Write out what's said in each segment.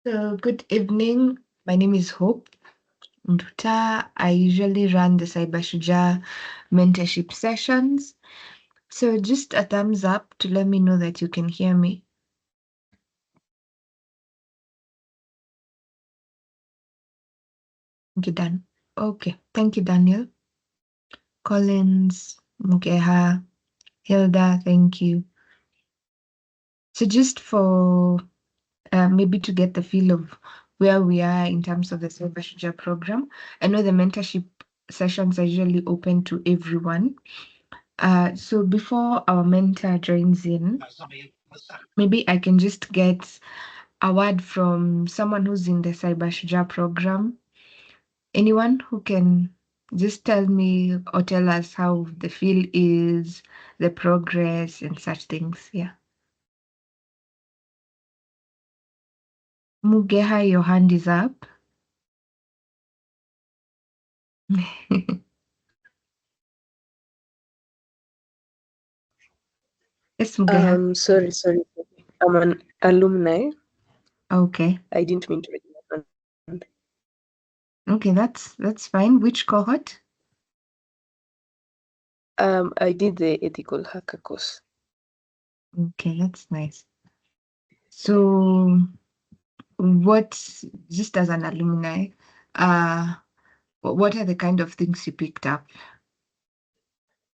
So, good evening. My name is Hope Nduta. I usually run the Cybersecurity mentorship sessions. So, just a thumbs up to let me know that you can hear me. Thank you, Dan. Okay. Thank you, Daniel. Collins, Mugeha, Hilda, thank you. So, just for maybe to get the feel of where we are in terms of the Cybersecurity program, I know the mentorship sessions are usually open to everyone. So before our mentor joins in, maybe I can just get a word from someone who's in the Cybersecurity program. Anyone who can just tell me or tell us how the field is, the progress, and such things. Yeah. Mugeha, your hand is up. Yes, Mugeha. Sorry. I'm an alumni. Okay. I didn't mean to raise my hand. Okay, that's fine. Which cohort? I did the ethical hacker course. Okay, that's nice. So what, just as an alumni, uh, what are the kind of things you picked up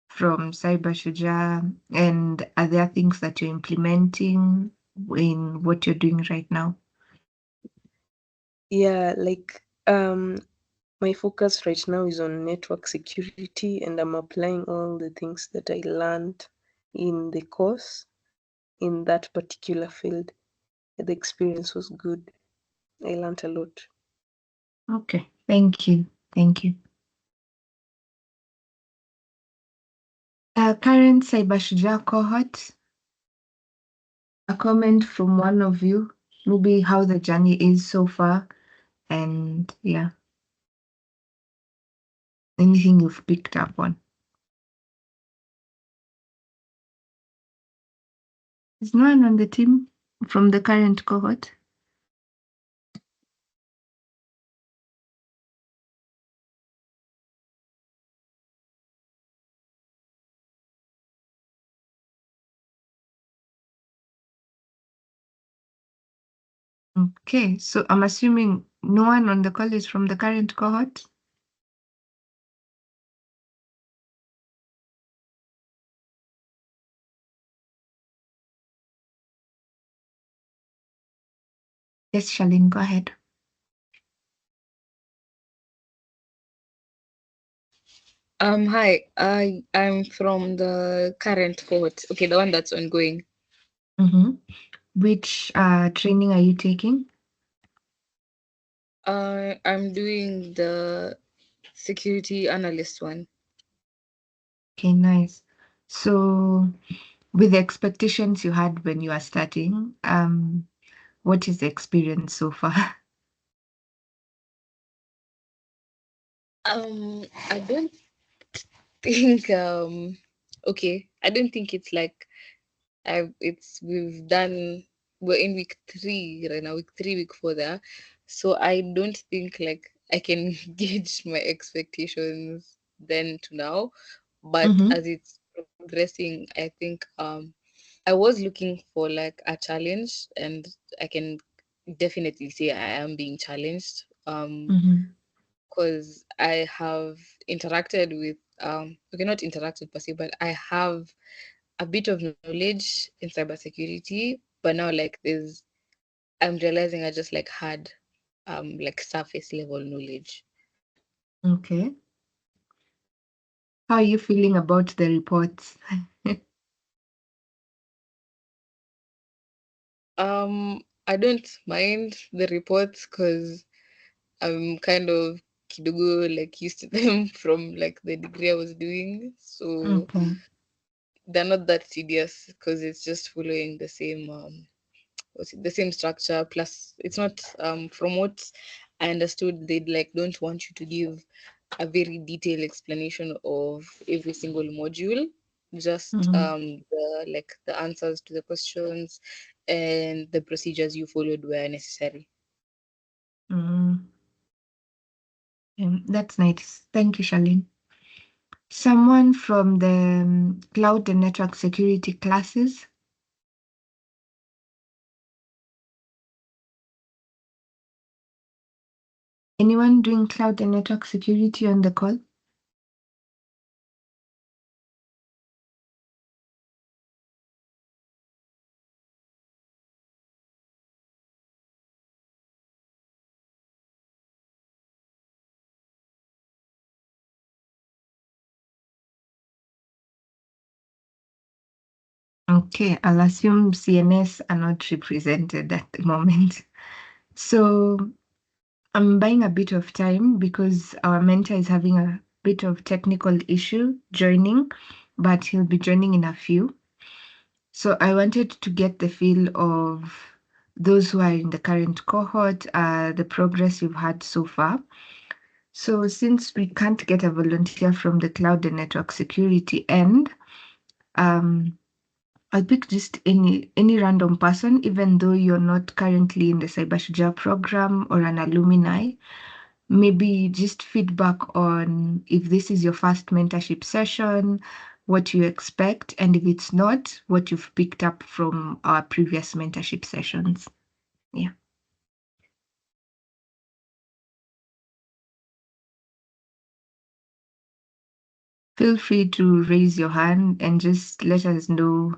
from Cybersecurity, and are there things that you're implementing in what you're doing right now? Yeah, my focus right now is on network security, and I'm applying all the things that I learned in the course in that particular field. The experience was good. I learned a lot. Okay, thank you. Thank you. Current Cybersecurity cohort, a comment from one of you, maybe how the journey is so far, and yeah, anything you've picked up on. Is no one on the team from the current cohort? Okay, so I'm assuming no one on the call is from the current cohort? Yes, Charlene, go ahead. Hi. I'm from the current cohort. Okay, the one that's ongoing. Which training are you taking? I'm doing the security analyst one. Okay, nice. So, with the expectations you had when you are starting, what is the experience so far? I don't think okay. I don't think it's like we're in week 3 right now, week 4 there. So I don't think like I can gauge my expectations then to now. But Mm-hmm. as it's progressing, I think I was looking for like a challenge, and I can definitely say I am being challenged. Mm-hmm. Because I have interacted with okay, not interacted per se, but I have a bit of knowledge in cybersecurity, but now like I'm realizing I just like had like surface level knowledge. Okay. How are you feeling about the reports? I don't mind the reports because I'm kind of kidogo like used to them from like the degree I was doing. So Okay. they're not that tedious because it's just following the same structure. Plus it's not from what I understood, they like don't want you to give a very detailed explanation of every single module, just Mm-hmm. the answers to the questions and the procedures you followed where necessary. Mm. That's nice. Thank you, Charlene. Someone from the cloud and network security classes? Anyone doing cloud and network security on the call? Okay, I'll assume CNS are not represented at the moment. So I'm buying a bit of time because our mentor is having a bit of technical issue joining, but he'll be joining in a few. So I wanted to get the feel of those who are in the current cohort, the progress you've had so far. So since we can't get a volunteer from the cloud and network security end, um, I'll pick just any random person, even though you're not currently in the Cybersecurity program or an alumni. Maybe just feedback on if this is your first mentorship session, what you expect, and if it's not, what you've picked up from our previous mentorship sessions. Yeah. Feel free to raise your hand and just let us know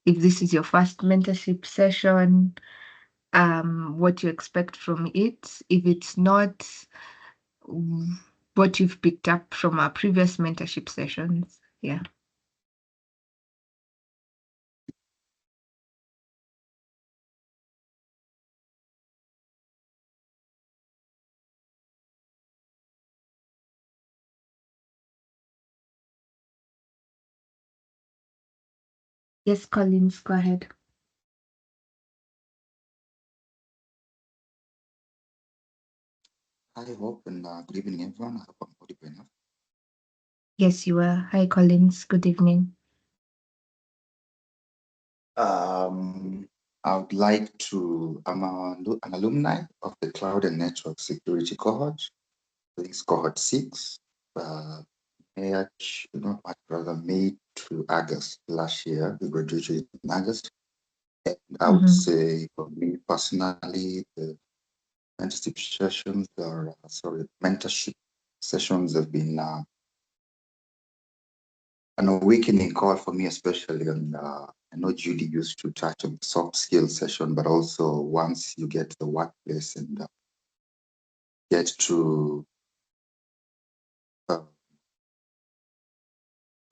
if this is your first mentorship session, what you expect from it. If it's not, what you've picked up from our previous mentorship sessions. Yeah. Yes, Collins, go ahead. Hi, Hope, and good evening, everyone. I hope I'm audible enough. Yes, you are. Hi, Collins. Good evening. I would like to, an alumni of the Cloud and Network Security cohort. This is cohort 6, May to August last year. We graduated in August. And I would say for me personally, the mentorship sessions have been an awakening call for me, especially on, I know Judy used to touch on the soft skills session, but also once you get to the workplace and get to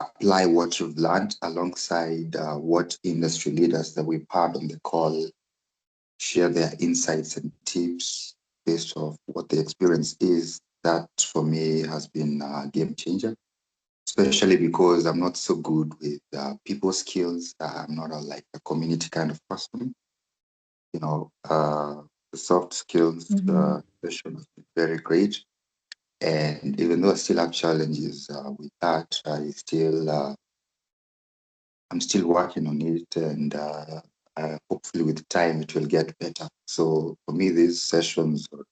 apply what you've learned alongside what industry leaders that we've had on the call share their insights and tips based off what the experience is. That for me has been a game changer, especially because I'm not so good with people skills. I'm not like a community kind of person. The soft skills session has been very great. And even though I still have challenges with that, I'm still working on it, and hopefully with time it will get better. So for me, these sessions are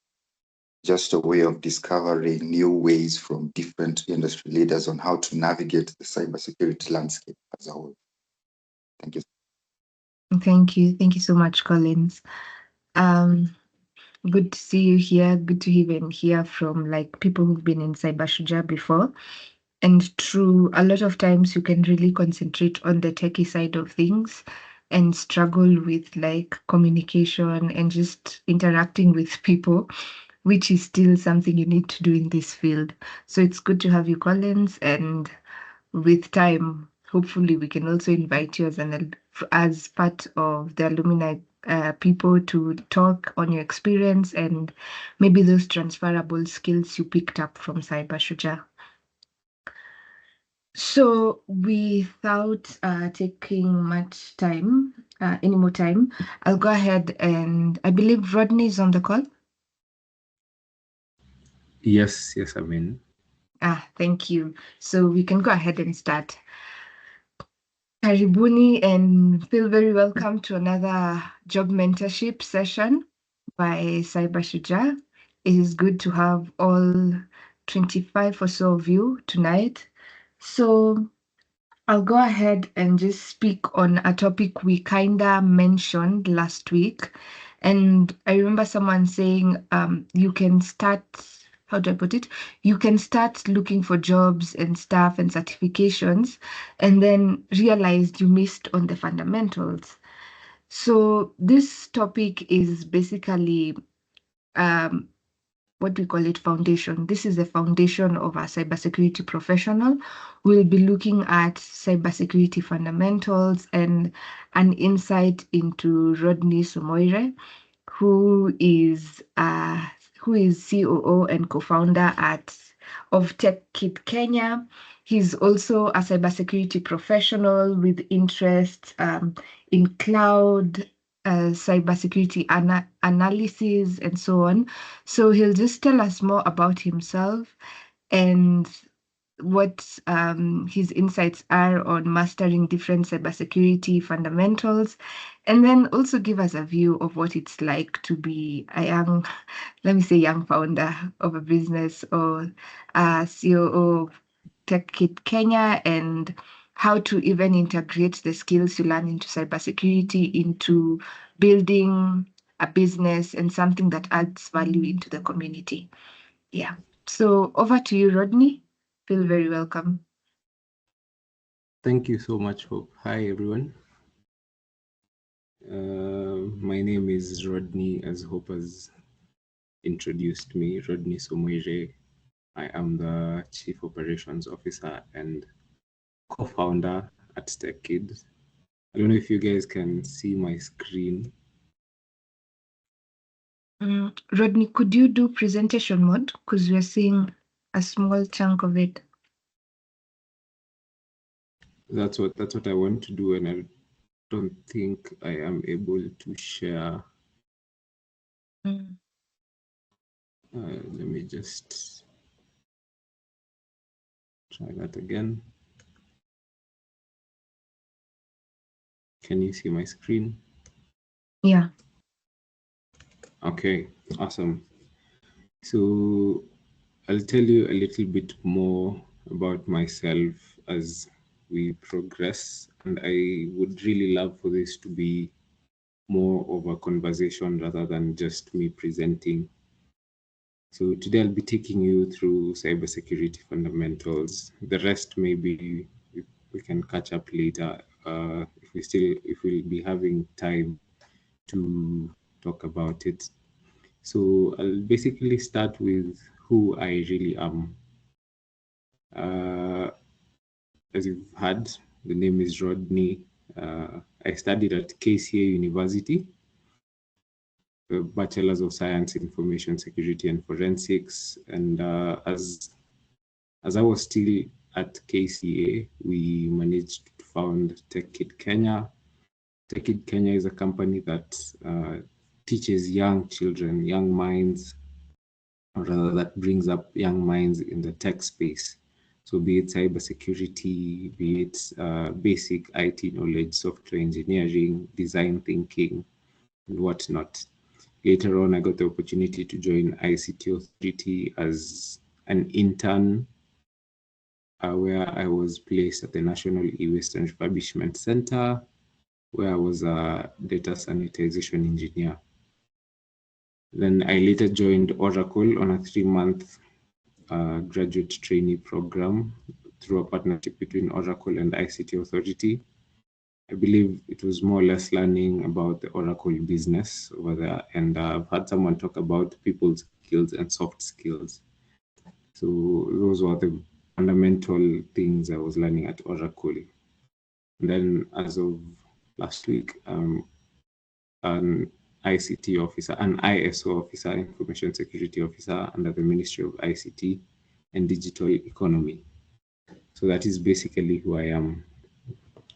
just a way of discovering new ways from different industry leaders on how to navigate the cybersecurity landscape as a whole. Thank you. Thank you. Thank you so much, Collins. Good to see you here. Good to even hear from like people who've been in Cybershuja before. And true, a lot of times you can really concentrate on the techie side of things and struggle with like communication and just interacting with people, which is still something you need to do in this field. So it's good to have you, Collins, and with time, hopefully we can also invite you as part of the alumni people to talk on your experience and maybe those transferable skills you picked up from Cyber Shuja. So without taking much time, any more time, I'll go ahead and I believe Rodney is on the call. Yes, I mean. Thank you. So we can go ahead and start. Karibuni and feel very welcome to another job mentorship session by Cyber Shuja. It is good to have all 25 or so of you tonight. So I'll go ahead and just speak on a topic we kinda mentioned last week. And I remember someone saying, you can start, how do I put it? You can start looking for jobs and stuff and certifications, and then realized you missed on the fundamentals. So this topic is basically um, what we call it foundation. This is the foundation of a cybersecurity professional. We'll be looking at cybersecurity fundamentals and an insight into Rodney Somoire, who is uh, who is COO and co-founder of TechKid Kenya. He's also a cybersecurity professional with interests in cloud, cybersecurity analysis, and so on. So he'll just tell us more about himself and what his insights are on mastering different cybersecurity fundamentals, and then also give us a view of what it's like to be a young, let me say, young founder of a business or a COO of TechKid Kenya, and how to even integrate the skills you learn into cybersecurity into building a business and something that adds value into the community. Yeah. So over to you, Rodney. Feel very welcome. Thank you so much, Hope. Hi, everyone. My name is Rodney, as Hope has introduced me, Rodney Somoire. I am the Chief Operations Officer and co-founder at TechKid. I don't know if you guys can see my screen. Rodney, could you do presentation mode? Because we're seeing a small chunk of it. That's what I want to do, and I don't think I am able to share. Let me just try that again. Can you see my screen? Yeah. Okay, awesome. So I'll tell you a little bit more about myself as we progress, and I would really love for this to be more of a conversation rather than just me presenting. So today I'll be taking you through cybersecurity fundamentals. The rest maybe we can catch up later if we'll be having time to talk about it. So I'll basically start with who I really am. As you've heard, the name is Rodney. I studied at KCA University, a Bachelor's of Science in Information Security and Forensics. And as I was still at KCA, we managed to found TechKid Kenya. TechKid Kenya is a company that teaches young children, young minds, or rather that brings up young minds in the tech space. So be it cybersecurity, be it basic IT knowledge, software engineering, design thinking, and whatnot. Later on, I got the opportunity to join ICT Authority as an intern, where I was placed at the National E-Waste and Refurbishment Center, where I was a data sanitization engineer. Then I later joined Oracle on a 3-month graduate trainee program through a partnership between Oracle and ICT Authority. I believe it was more or less learning about the Oracle business over there. And I've had someone talk about people skills and soft skills. So those were the fundamental things I was learning at Oracle. And then as of last week, an ICT officer, an ISO officer, Information Security Officer under the Ministry of ICT and Digital Economy. So that is basically who I am.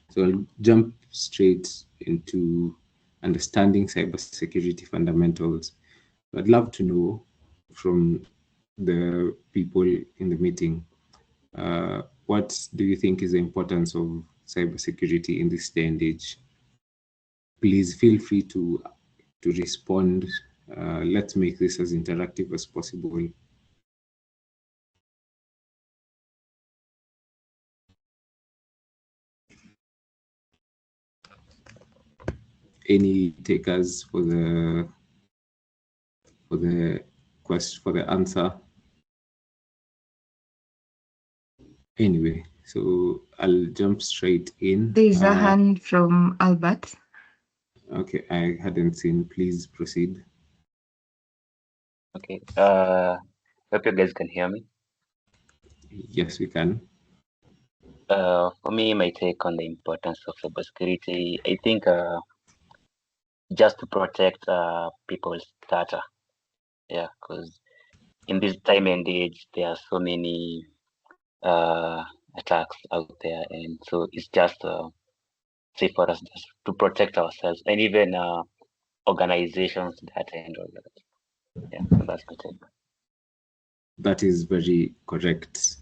So I'll jump straight into understanding cybersecurity fundamentals. I'd love to know from the people in the meeting, what do you think is the importance of cybersecurity in this day and age? Please feel free to respond let's make this as interactive as possible. Any takers for the question, for the answer? Anyway, so I'll jump straight in. There's a hand from Albert. Okay, I hadn't seen. Please proceed. Okay. Hope you guys can hear me. Yes, we can. For me, my take on the importance of cybersecurity, I think just to protect people's data. Yeah, because in this time and age, there are so many attacks out there, and so it's just safe for us just to protect ourselves and even organizations data and all that. Yeah, so that's my take. That is very correct.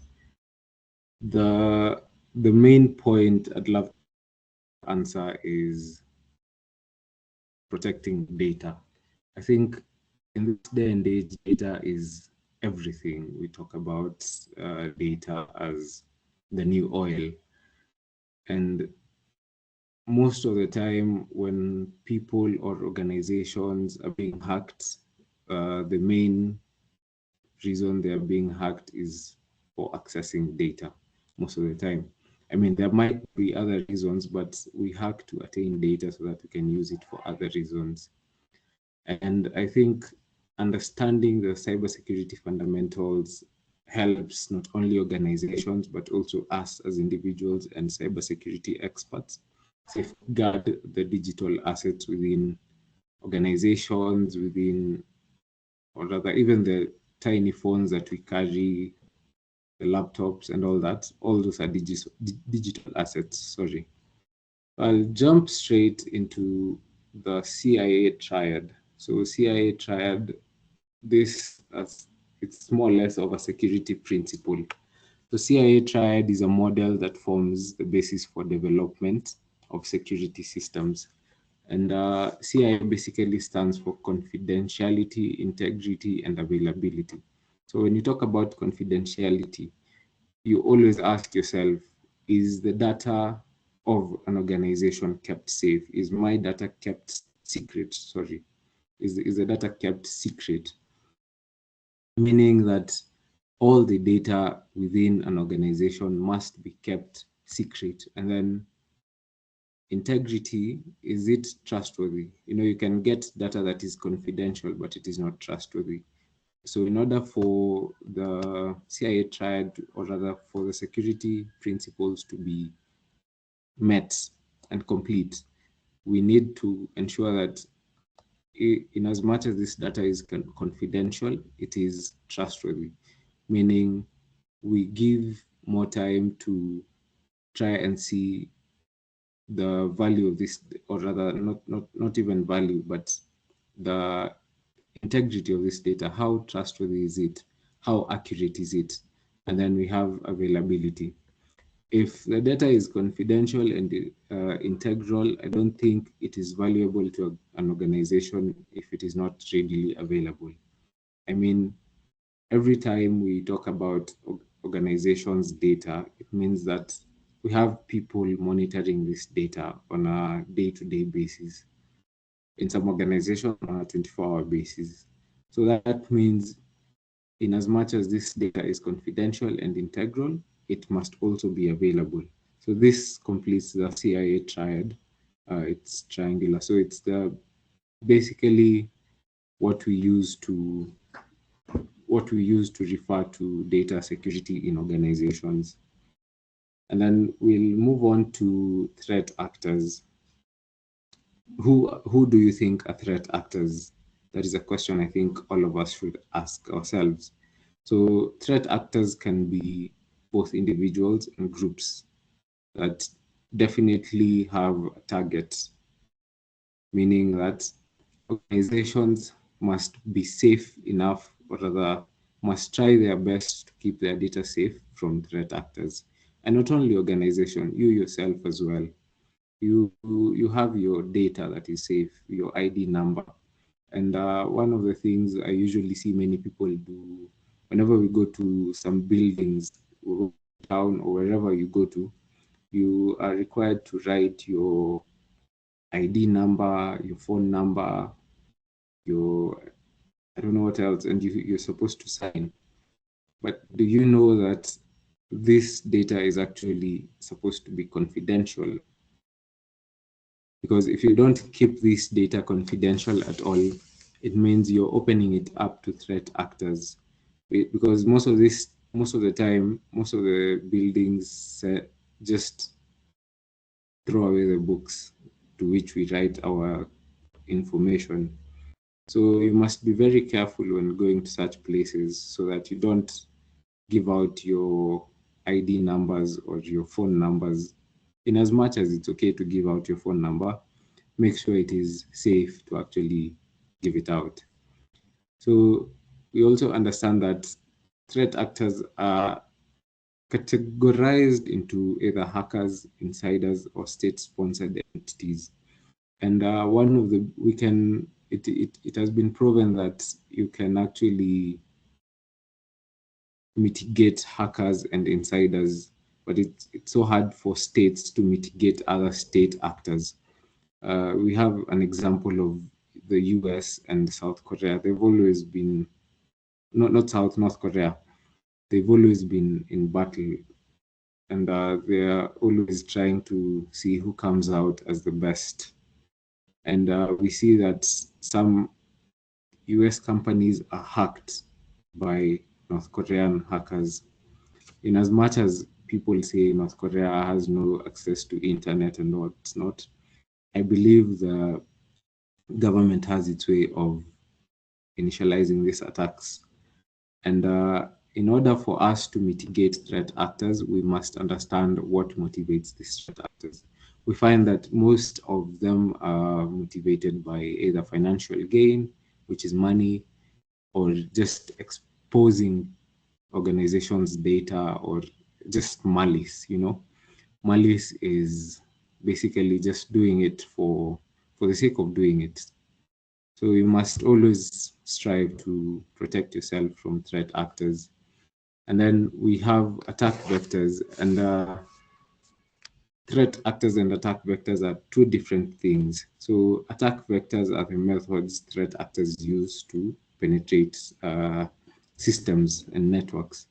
The main point I'd love to answer is protecting data. I think in this day and age, data is everything. We talk about data as the new oil. And most of the time when people or organizations are being hacked, the main reason they're being hacked is for accessing data most of the time. I mean, there might be other reasons, but we hack to attain data so that we can use it for other reasons. And I think understanding the cybersecurity fundamentals helps not only organizations, but also us as individuals and cybersecurity experts safeguard the digital assets within organizations, within, or rather, even the tiny phones that we carry, the laptops and all that. All those are digital assets, sorry. I'll jump straight into the CIA triad. So CIA triad, it's more or less of a security principle. The CIA triad is a model that forms the basis for development of security systems. And CIA basically stands for confidentiality, integrity, and availability. So when you talk about confidentiality, you always ask yourself, is the data of an organization kept safe? Is my data kept secret? Sorry. Is the data kept secret? Meaning that all the data within an organization must be kept secret. And then integrity, is it trustworthy? You know, you can get data that is confidential, but it is not trustworthy. So in order for the CIA triad, or rather for the security principles to be met and complete, we need to ensure that in as much as this data is confidential, it is trustworthy, meaning we give more time to try and see the value of this, or rather not even value, but the integrity of this data. How trustworthy is it? How accurate is it? And then we have availability. If the data is confidential and integral, I don't think it is valuable to an organization if it is not readily available. I mean, every time we talk about organizations' data, it means that we have people monitoring this data on a day-to-day basis. In some organizations, on a 24-hour basis. So that means in as much as this data is confidential and integral, it must also be available. So this completes the CIA triad. It's triangular. So it's basically what we use to refer to data security in organizations. And then we'll move on to threat actors. Who do you think are threat actors? That is a question I think all of us should ask ourselves. So threat actors can be both individuals and groups that definitely have targets, meaning that organizations must be safe enough, or rather must try their best to keep their data safe from threat actors. And not only organization, you yourself as well. You have your data that is safe, your ID number. And one of the things I usually see many people do whenever we go to some buildings, town or wherever you go to, you are required to write your ID number, your phone number, your I don't know what else, and you're supposed to sign. But do you know that this data is actually supposed to be confidential? Because if you don't keep this data confidential at all, it means you're opening it up to threat actors. Because most of the time, most of the buildings just throw away the books to which we write our information. So you must be very careful when going to such places so that you don't give out your ID numbers or your phone numbers. In as much as it's okay to give out your phone number, make sure it is safe to actually give it out. So we also understand that threat actors are categorized into either hackers, insiders, or state-sponsored entities. And one of the it has been proven that you can actually mitigate hackers and insiders, but it's so hard for states to mitigate other state actors. We have an example of the US and South Korea. They've always been, North Korea, they've always been in battle, and they are always trying to see who comes out as the best. And we see that some US companies are hacked by North Korean hackers. In as much as people say North Korea has no access to internet and what's not, I believe the government has its way of initializing these attacks. And in order for us to mitigate threat actors, we must understand what motivates these threat actors. We find that most of them are motivated by either financial gain, which is money, or just exposing organizations' data, or just malice. Malice is basically just doing it for the sake of doing it. So you must always strive to protect yourself from threat actors. And then we have attack vectors, and threat actors and attack vectors are two different things. So attack vectors are the methods threat actors use to penetrate systems and networks.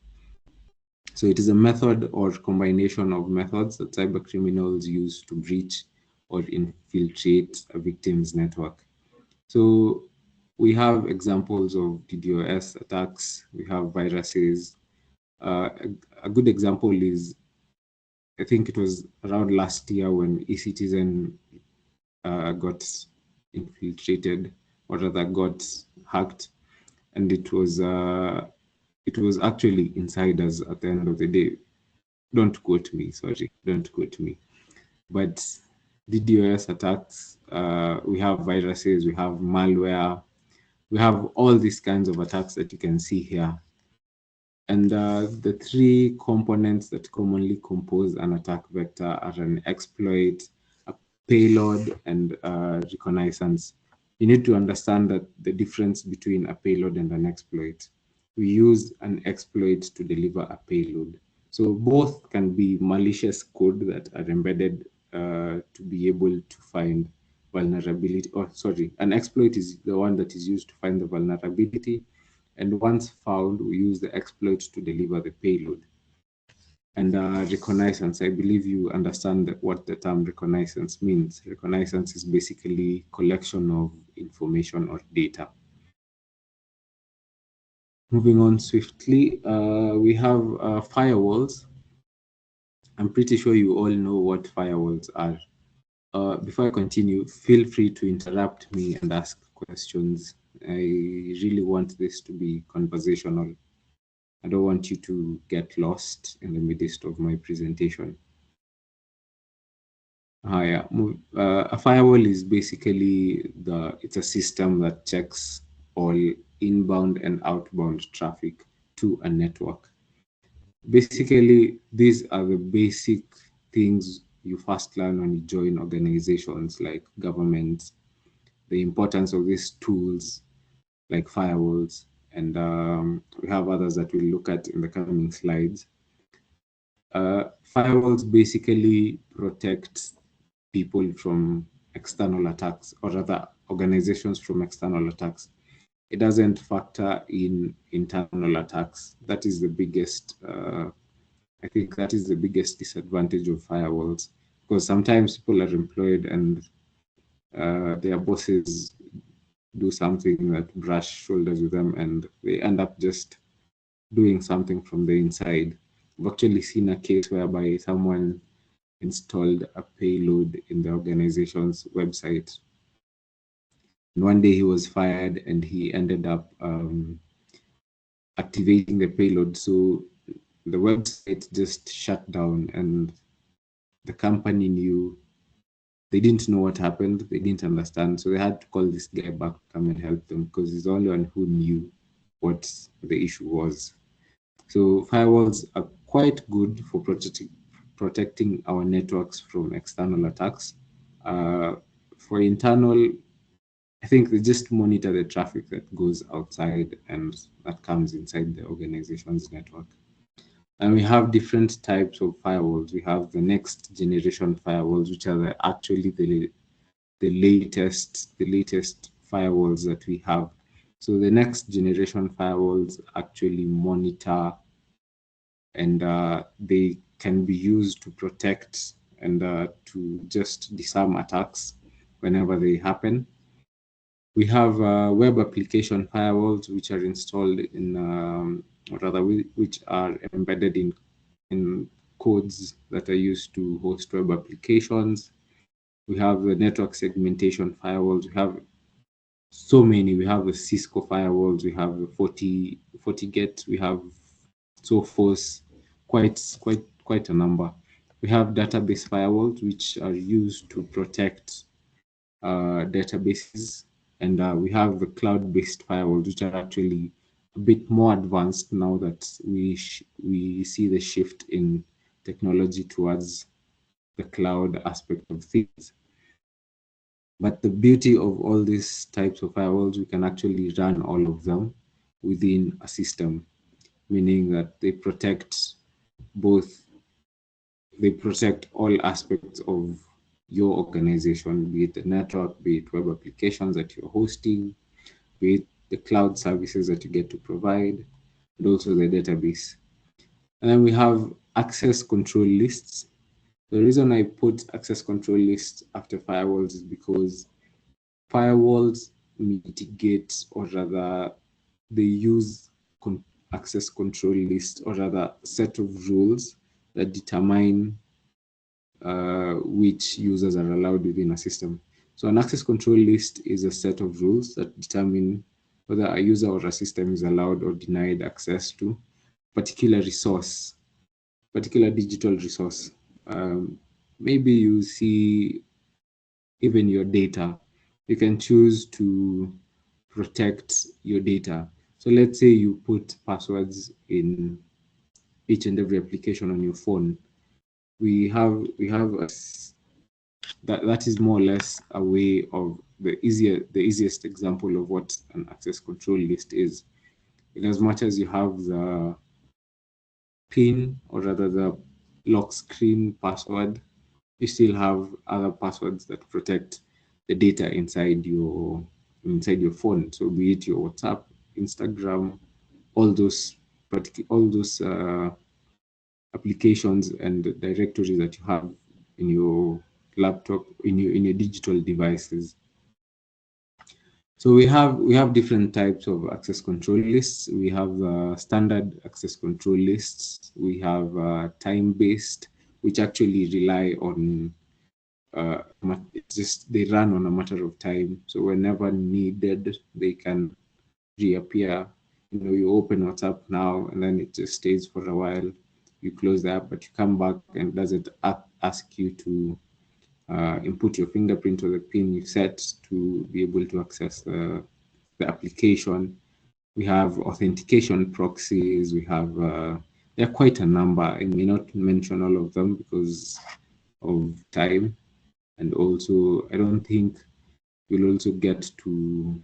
So it is a method or combination of methods that cyber criminals use to breach or infiltrate a victim's network. So we have examples of DDoS attacks, we have viruses. A good example is, I think it was around last year when eCitizen got infiltrated, or rather got hacked, and it was actually insiders at the end of the day. Don't quote me, sorry, don't quote me. But DDoS attacks, we have viruses, we have malware, we have all these kinds of attacks that you can see here. And the three components that commonly compose an attack vector are an exploit, a payload, and reconnaissance. You need to understand that the difference between a payload and an exploit. We use an exploit to deliver a payload. So both can be malicious code that are embedded to be able to find vulnerability. Or sorry, an exploit is the one that is used to find the vulnerability, and once found, we use the exploit to deliver the payload. And reconnaissance, I believe you understand what the term reconnaissance means. Reconnaissance is basically collection of information or data. Moving on swiftly, we have firewalls. I'm pretty sure you all know what firewalls are. Before I continue, feel free to interrupt me and ask questions. I really want this to be conversational. I don't want you to get lost in the midst of my presentation. Yeah. A firewall is basically it's a system that checks all inbound and outbound traffic to a network. Basically, these are the basic things you first learn when you join organizations like governments. the importance of these tools like firewalls, and we have others that we'll look at in the coming slides. Firewalls basically protect people from external attacks, or rather organizations from external attacks. It doesn't factor in internal attacks. That is the biggest, I think that is the biggest disadvantage of firewalls, because sometimes people are employed and their bosses do something that brush shoulders with them, and they end up just doing something from the inside. I've actually seen a case whereby someone installed a payload in the organization's website. And one day he was fired and he ended up activating the payload. So the website just shut down, and the company knew. They didn't know what happened. They didn't understand. So they had to call this guy back to come and help them, because he's the only one who knew what the issue was. So firewalls are quite good for protecting our networks from external attacks. For internal, I think they just monitor the traffic that goes outside and that comes inside the organization's network. And we have different types of firewalls. We have the next generation firewalls, which are actually the latest firewalls that we have. So the next generation firewalls actually monitor, and they can be used to protect and to just disarm attacks whenever they happen. We have web application firewalls, which are installed in, or rather, which are embedded in codes that are used to host web applications. We have the network segmentation firewalls. We have so many. We have the Cisco firewalls. We have the FortiGate. We have Sophos. Quite a number. We have database firewalls, which are used to protect databases, and we have the cloud-based firewalls, which are actually a bit more advanced now that we see the shift in technology towards the cloud aspect of things. But the beauty of all these types of firewalls, we can actually run all of them within a system, meaning that they protect all aspects of your organization, be it the network, be it web applications that you're hosting, be it the cloud services that you get to provide, and also the database. And then we have access control lists. The reason I put access control lists after firewalls is because firewalls mitigate, or rather they use access control lists, or rather set of rules that determine which users are allowed within a system. So an access control list is a set of rules that determine whether a user or a system is allowed or denied access to particular resource, particular digital resource. Maybe you see even your data. You can choose to protect your data. So let's say you put passwords in each and every application on your phone. We have that is more or less a way of the easiest example of what an access control list is. In as much as you have the PIN, or rather the lock screen password, you still have other passwords that protect the data inside your phone. So be it your WhatsApp, Instagram, all those applications and directories that you have in your laptop, in your digital devices. So we have different types of access control lists. We have standard access control lists. We have time-based, which actually rely on they run on a matter of time. So whenever needed, they can reappear. You open WhatsApp now, and then it just stays for a while. You close the app, but you come back, and does it ask you to input your fingerprint or the PIN you set to be able to access the application. We have authentication proxies. We have there are quite a number. I may not mention all of them because of time, and also I don't think you'll also get to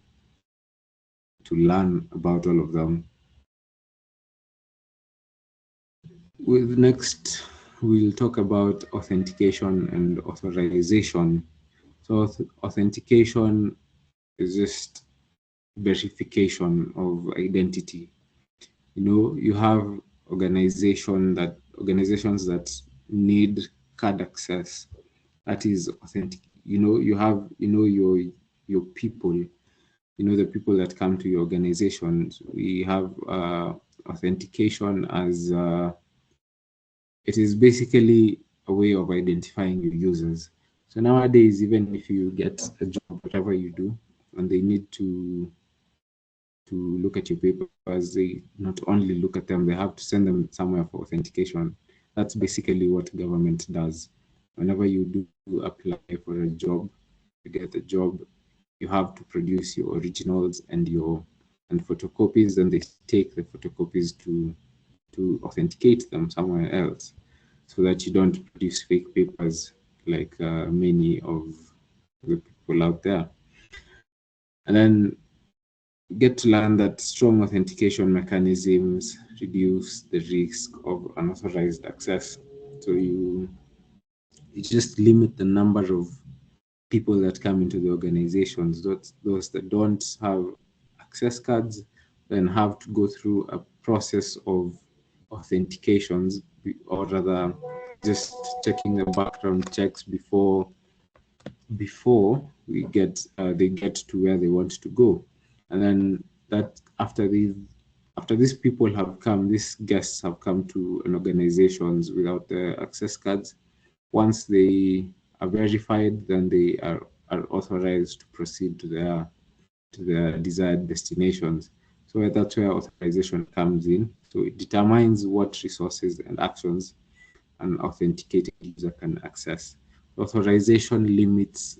learn about all of them. With next, we'll talk about authentication and authorization. So authentication is just verification of identity. You have organizations that need card access. That is authentic. You have your people. The people that come to your organizations. We have authentication as it is basically a way of identifying your users. So nowadays, even if you get a job, whatever you do, and they need to look at your papers, they not only look at them, they have to send them somewhere for authentication. That's basically what government does. Whenever you do apply for a job, you get a job, you have to produce your originals and photocopies, and they take the photocopies to authenticate them somewhere else, so that you don't produce fake papers like many of the people out there. And then get to learn that strong authentication mechanisms reduce the risk of unauthorized access. So you just limit the number of people that come into the organizations. Those that don't have access cards then have to go through a process of authentications, or rather just checking the background checks before they get to where they want to go. And then that after these people have come, these guests have come to an organizations without the access cards. Once they are verified, then they are authorized to proceed to their desired destinations. So that's where authorization comes in. So it determines what resources and actions an authenticated user can access. Authorization limits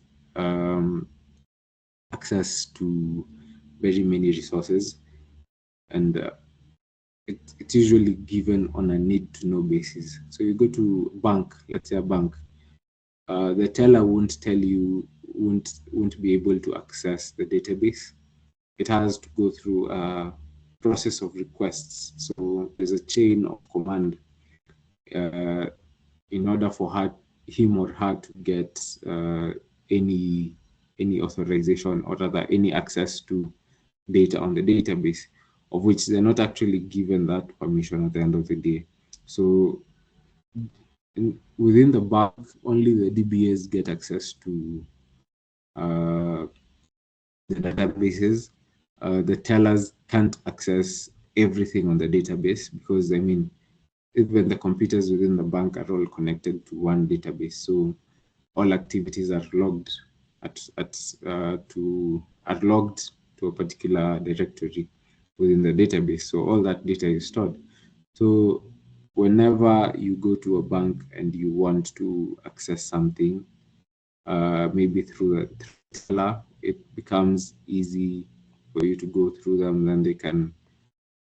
access to very many resources, and it's usually given on a need-to-know basis. So you go to a bank, let's say a bank, the teller won't be able to access the database. It has to go through a process of requests. So there's a chain of command in order for him or her to get any authorization, or rather any access to data on the database, of which they're not actually given that permission at the end of the day. So within the bank, only the DBAs get access to the databases. The tellers can't access everything on the database, because even the computers within the bank are all connected to one database. So all activities are logged are logged to a particular directory within the database. So all that data is stored. So whenever you go to a bank and you want to access something, maybe through the teller, it becomes easy for you to go through them. Then they can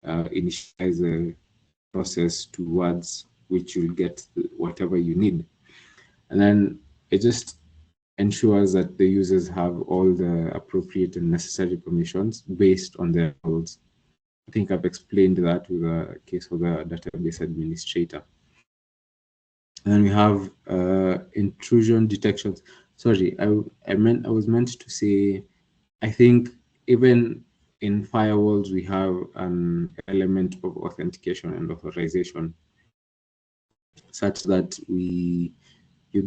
initialize a process towards which you'll get whatever you need. And then it just ensures that the users have all the appropriate and necessary permissions based on their roles. I think I've explained that with a case of the database administrator. And then we have intrusion detections. Sorry, I was meant to say, I think even in firewalls, we have an element of authentication and authorization, such that you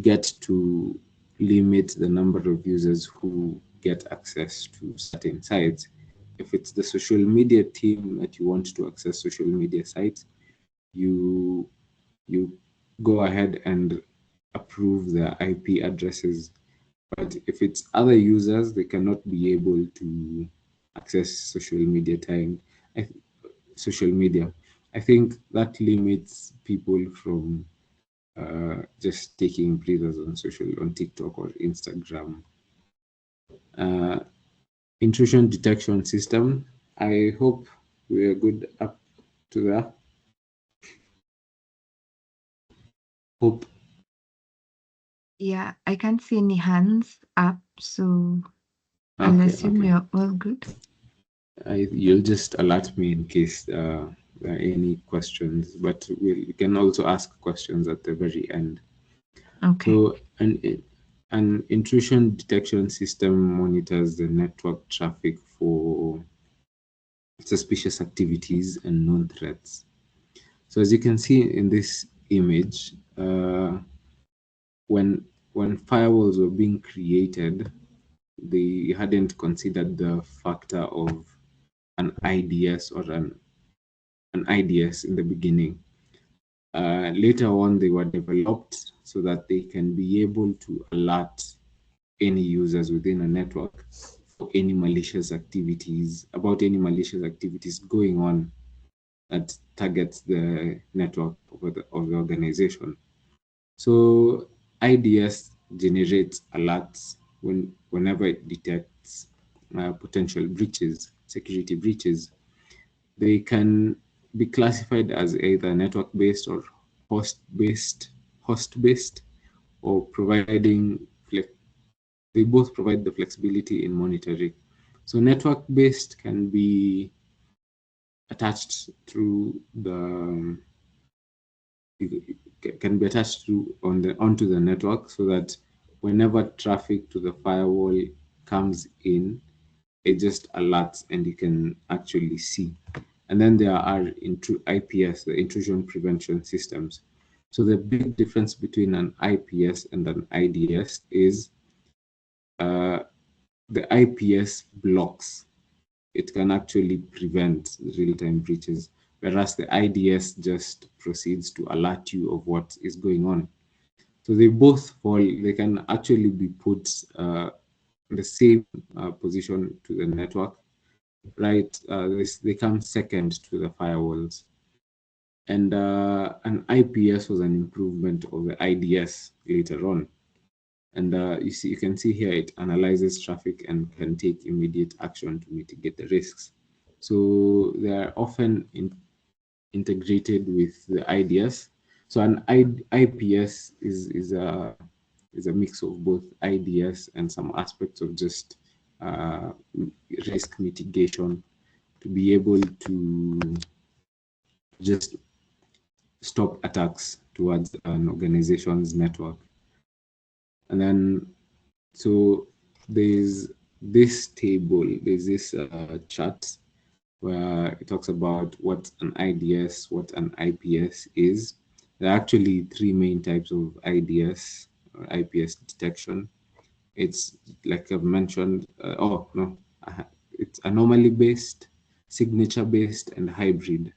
get to limit the number of users who get access to certain sites. If it's the social media team that you want to access social media sites, you go ahead and approve the IP addresses. But if it's other users, they cannot be able to access social media. Social media. I think that limits people from just taking breathers on TikTok or Instagram. Intrusion detection system. I hope we are good up to that. Hope. Yeah, I can't see any hands up, so I'll Okay, assume okay. you're all good. You'll just alert me in case there are any questions, but you can also ask questions at the very end. Okay. So an intrusion detection system monitors the network traffic for suspicious activities and known threats. So as you can see in this image, when firewalls were being created, they hadn't considered the factor of an IDS or an IDS in the beginning. Later on, they were developed so that they can be able to alert any users within a network for any malicious activities, about any malicious activities going on that targets the network of the organization. So IDS generates alerts whenever it detects potential breaches, security breaches. They can be classified as either network-based or host-based, or providing they both provide the flexibility in monitoring. So network-based can be attached through the can be attached to onto the network, so that whenever traffic to the firewall comes in, it just alerts and you can actually see. And then there are IPS, the intrusion prevention systems. So the big difference between an IPS and an IDS is the IPS blocks. It can actually prevent real-time breaches, whereas the IDS just proceeds to alert you of what is going on. So they both fall, they can actually be put in the same position to the network, right? They come second to the firewalls. And an IPS was an improvement of the IDS later on. And you can see here it analyzes traffic and can take immediate action to mitigate the risks. So they are often integrated with the IDS. So an IPS is a mix of both IDS and some aspects of just risk mitigation to be able to just stop attacks towards an organization's network. And then, so there's this table, there's this chart where it talks about what an IDS, what an IPS is. There are actually three main types of IDS or IPS detection. It's like I've mentioned, it's anomaly based, signature based, and hybrid.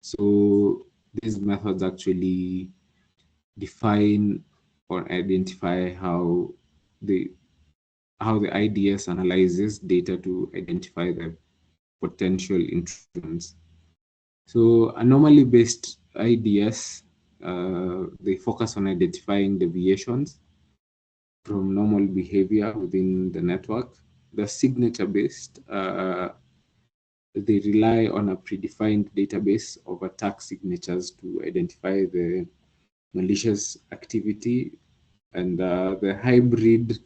So these methods actually define or identify how the IDS analyzes data to identify the potential intrusions. So anomaly-based IDS, they focus on identifying deviations from normal behavior within the network. The signature-based, they rely on a predefined database of attack signatures to identify the malicious activity. And the hybrid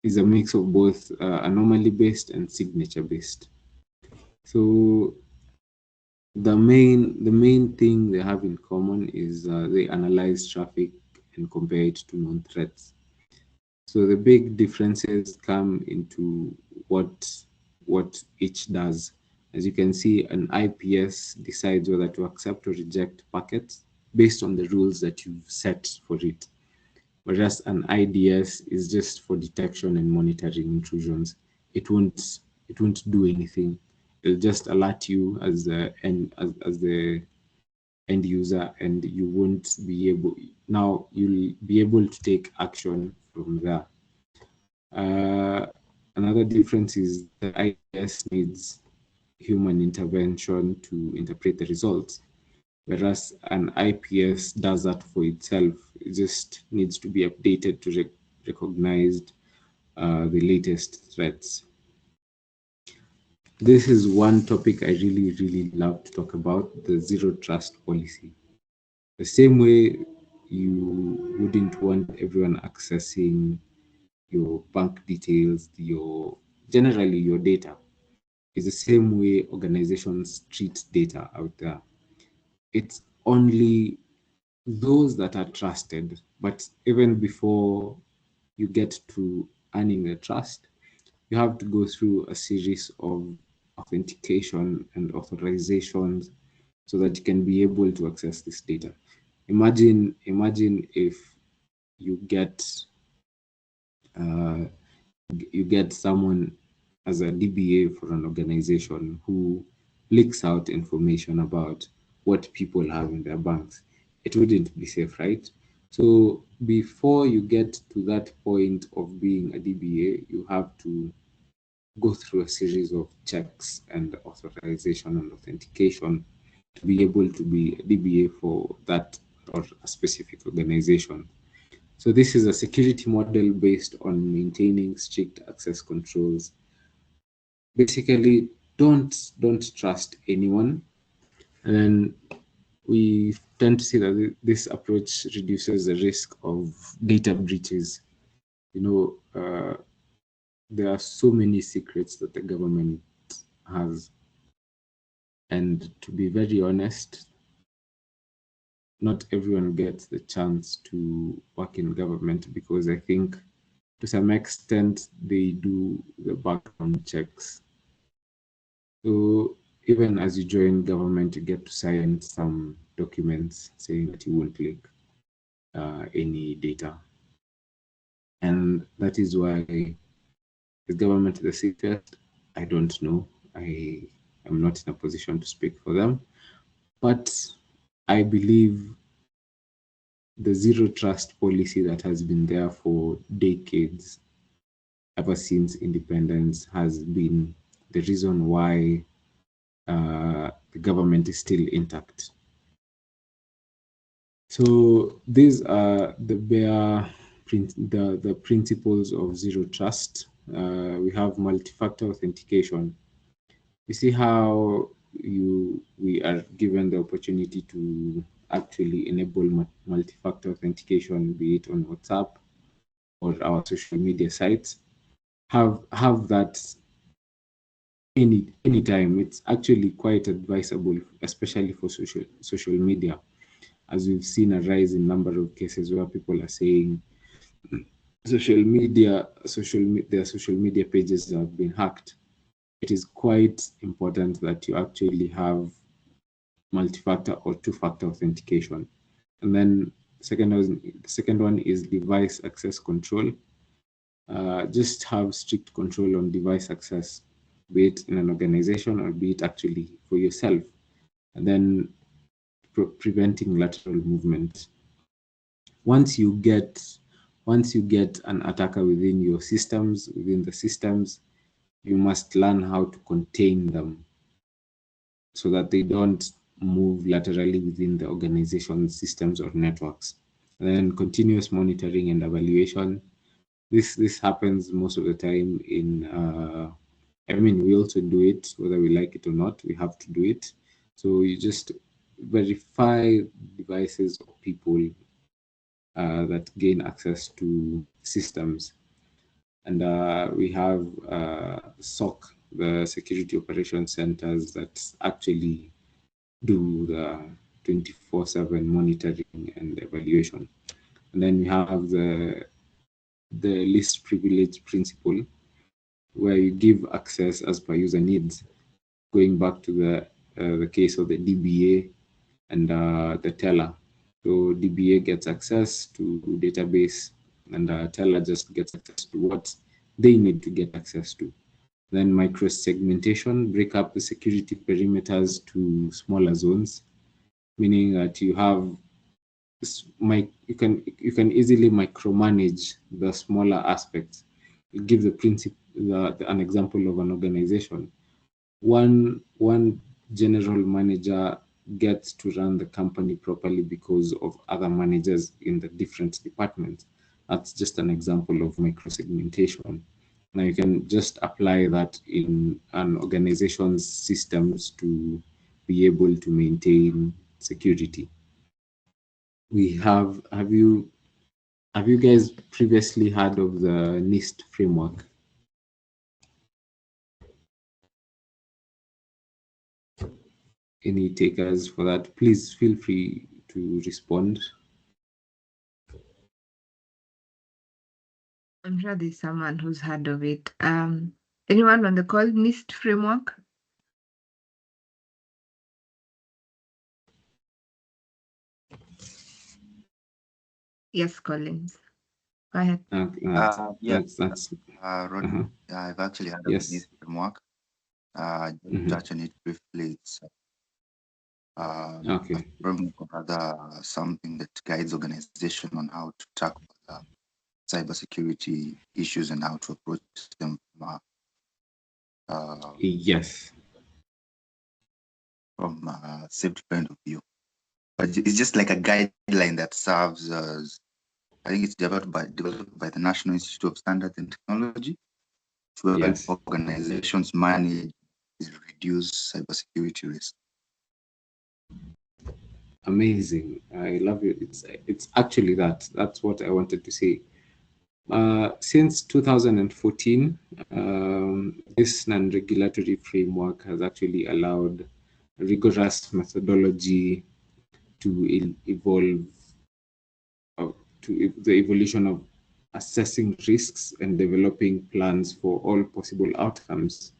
is a mix of both anomaly-based and signature-based. So the main thing they have in common is they analyze traffic and compare it to known threats. So the big differences come into what each does. As you can see, an IPS decides whether to accept or reject packets based on the rules that you've set for it, whereas an IDS is just for detection and monitoring intrusions. It won't do anything. It'll just alert you as the end user, and you won't be able, now you'll be able to take action from there. Another difference is the IDS needs human intervention to interpret the results, whereas an IPS does that for itself. It just needs to be updated to recognize the latest threats. This is one topic I really love to talk about, the zero trust policy. The same way you wouldn't want everyone accessing your bank details, generally your data. It's the same way organizations treat data out there. It's only those that are trusted, but even before you get to earning the trust, you have to go through a series of authentication and authorizations so that you can be able to access this data. Imagine if you get uh, someone as a DBA for an organization who leaks out information about what people have in their banks. It wouldn't be safe, right? So before you get to that point of being a DBA, you have to go through a series of checks and authorization and authentication to be able to be a DBA for that or a specific organization. So this is a security model based on maintaining strict access controls. Basically, don't trust anyone. And then we tend to see that this approach reduces the risk of data breaches. You know, there are so many secrets that the government has. And to be very honest, not everyone gets the chance to work in government because I think to some extent they do the background checks. So even as you join government, you get to sign some documents saying that you won't leak any data. And that is why is government the safest? I don't know. I am not in a position to speak for them. But I believe the zero trust policy that has been there for decades, ever since independence, has been the reason why the government is still intact. So these are the bare the principles of zero trust. We have multi-factor authentication. You see how we are given the opportunity to actually enable multi-factor authentication, be it on WhatsApp or our social media sites. Have that anytime. It's actually quite advisable, especially for social media, as we've seen a rise in number of cases where people are saying their social media pages have been hacked. It is quite important that you actually have multi-factor or two-factor authentication. And then the second one is device access control. Just have strict control on device access, be it in an organization or be it actually for yourself. And then preventing lateral movement. Once you get an attacker within the systems, you must learn how to contain them so that they don't move laterally within the organization's systems or networks. And then continuous monitoring and evaluation. This happens most of the time we also do it, whether we like it or not, we have to do it. So you just verify devices or people that gain access to systems. And we have SOC, the Security Operations Centers, that actually do the 24/7 monitoring and evaluation. And then we have the least privilege principle, where you give access as per user needs, going back to the case of the DBA and the teller. So DBA gets access to database, and teller just gets access to what they need to get access to. Then micro-segmentation, break up the security perimeters to smaller zones, meaning that you have you can easily micromanage the smaller aspects. You give an example of an organization. One general manager gets to run the company properly because of other managers in the different departments. That's just an example of microsegmentation. Now you can just apply that in an organization's systems to be able to maintain security. Have you Have you guys previously heard of the NIST framework? Any takers for that? Please feel free to respond. I'm sure there's someone who's heard of it. Anyone on the call, NIST framework? Yes, Collins. Go ahead. Yes, That's Rodney, I've actually heard of this yes. framework. Just touch on it briefly. It's a Okay. framework, or rather something that guides organization on how to tackle cybersecurity issues and how to approach them Yes. from a safety point of view. But it's just like a guideline that serves as, I think it's developed by the National Institute of Standards and Technology to help Yes. organizations manage and reduce cybersecurity risk. Amazing. I love it. It's actually that's what I wanted to say. Since 2014, this non-regulatory framework has actually allowed rigorous methodology to evolve, the evolution of assessing risks and developing plans for all possible outcomes.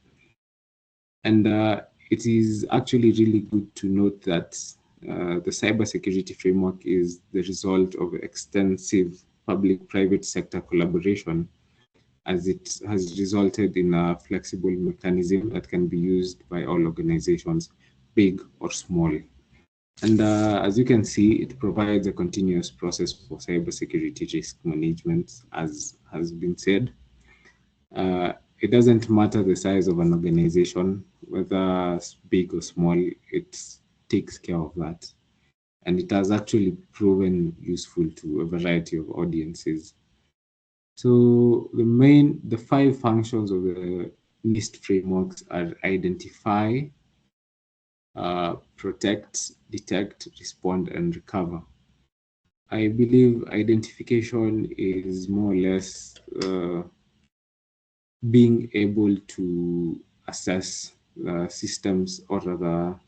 And it is actually really good to note that the cybersecurity framework is the result of extensive public-private sector collaboration, as it has resulted in a flexible mechanism that can be used by all organizations, big or small. And as you can see, it provides a continuous process for cybersecurity risk management, as has been said. It doesn't matter the size of an organization, whether big or small, it takes care of that. And it has actually proven useful to a variety of audiences. So the five functions of the NIST frameworks are identify, protect, detect, respond, and recover. I believe identification is more or less being able to assess systems, or rather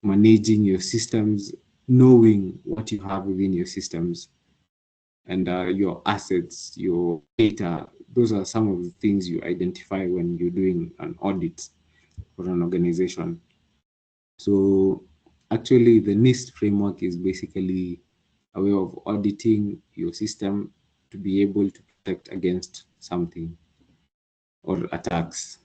managing your systems, knowing what you have within your systems and your assets, your data. Those are some of the things you identify when you're doing an audit for an organization. So actually the NIST framework is basically a way of auditing your system to be able to protect against something or attacks.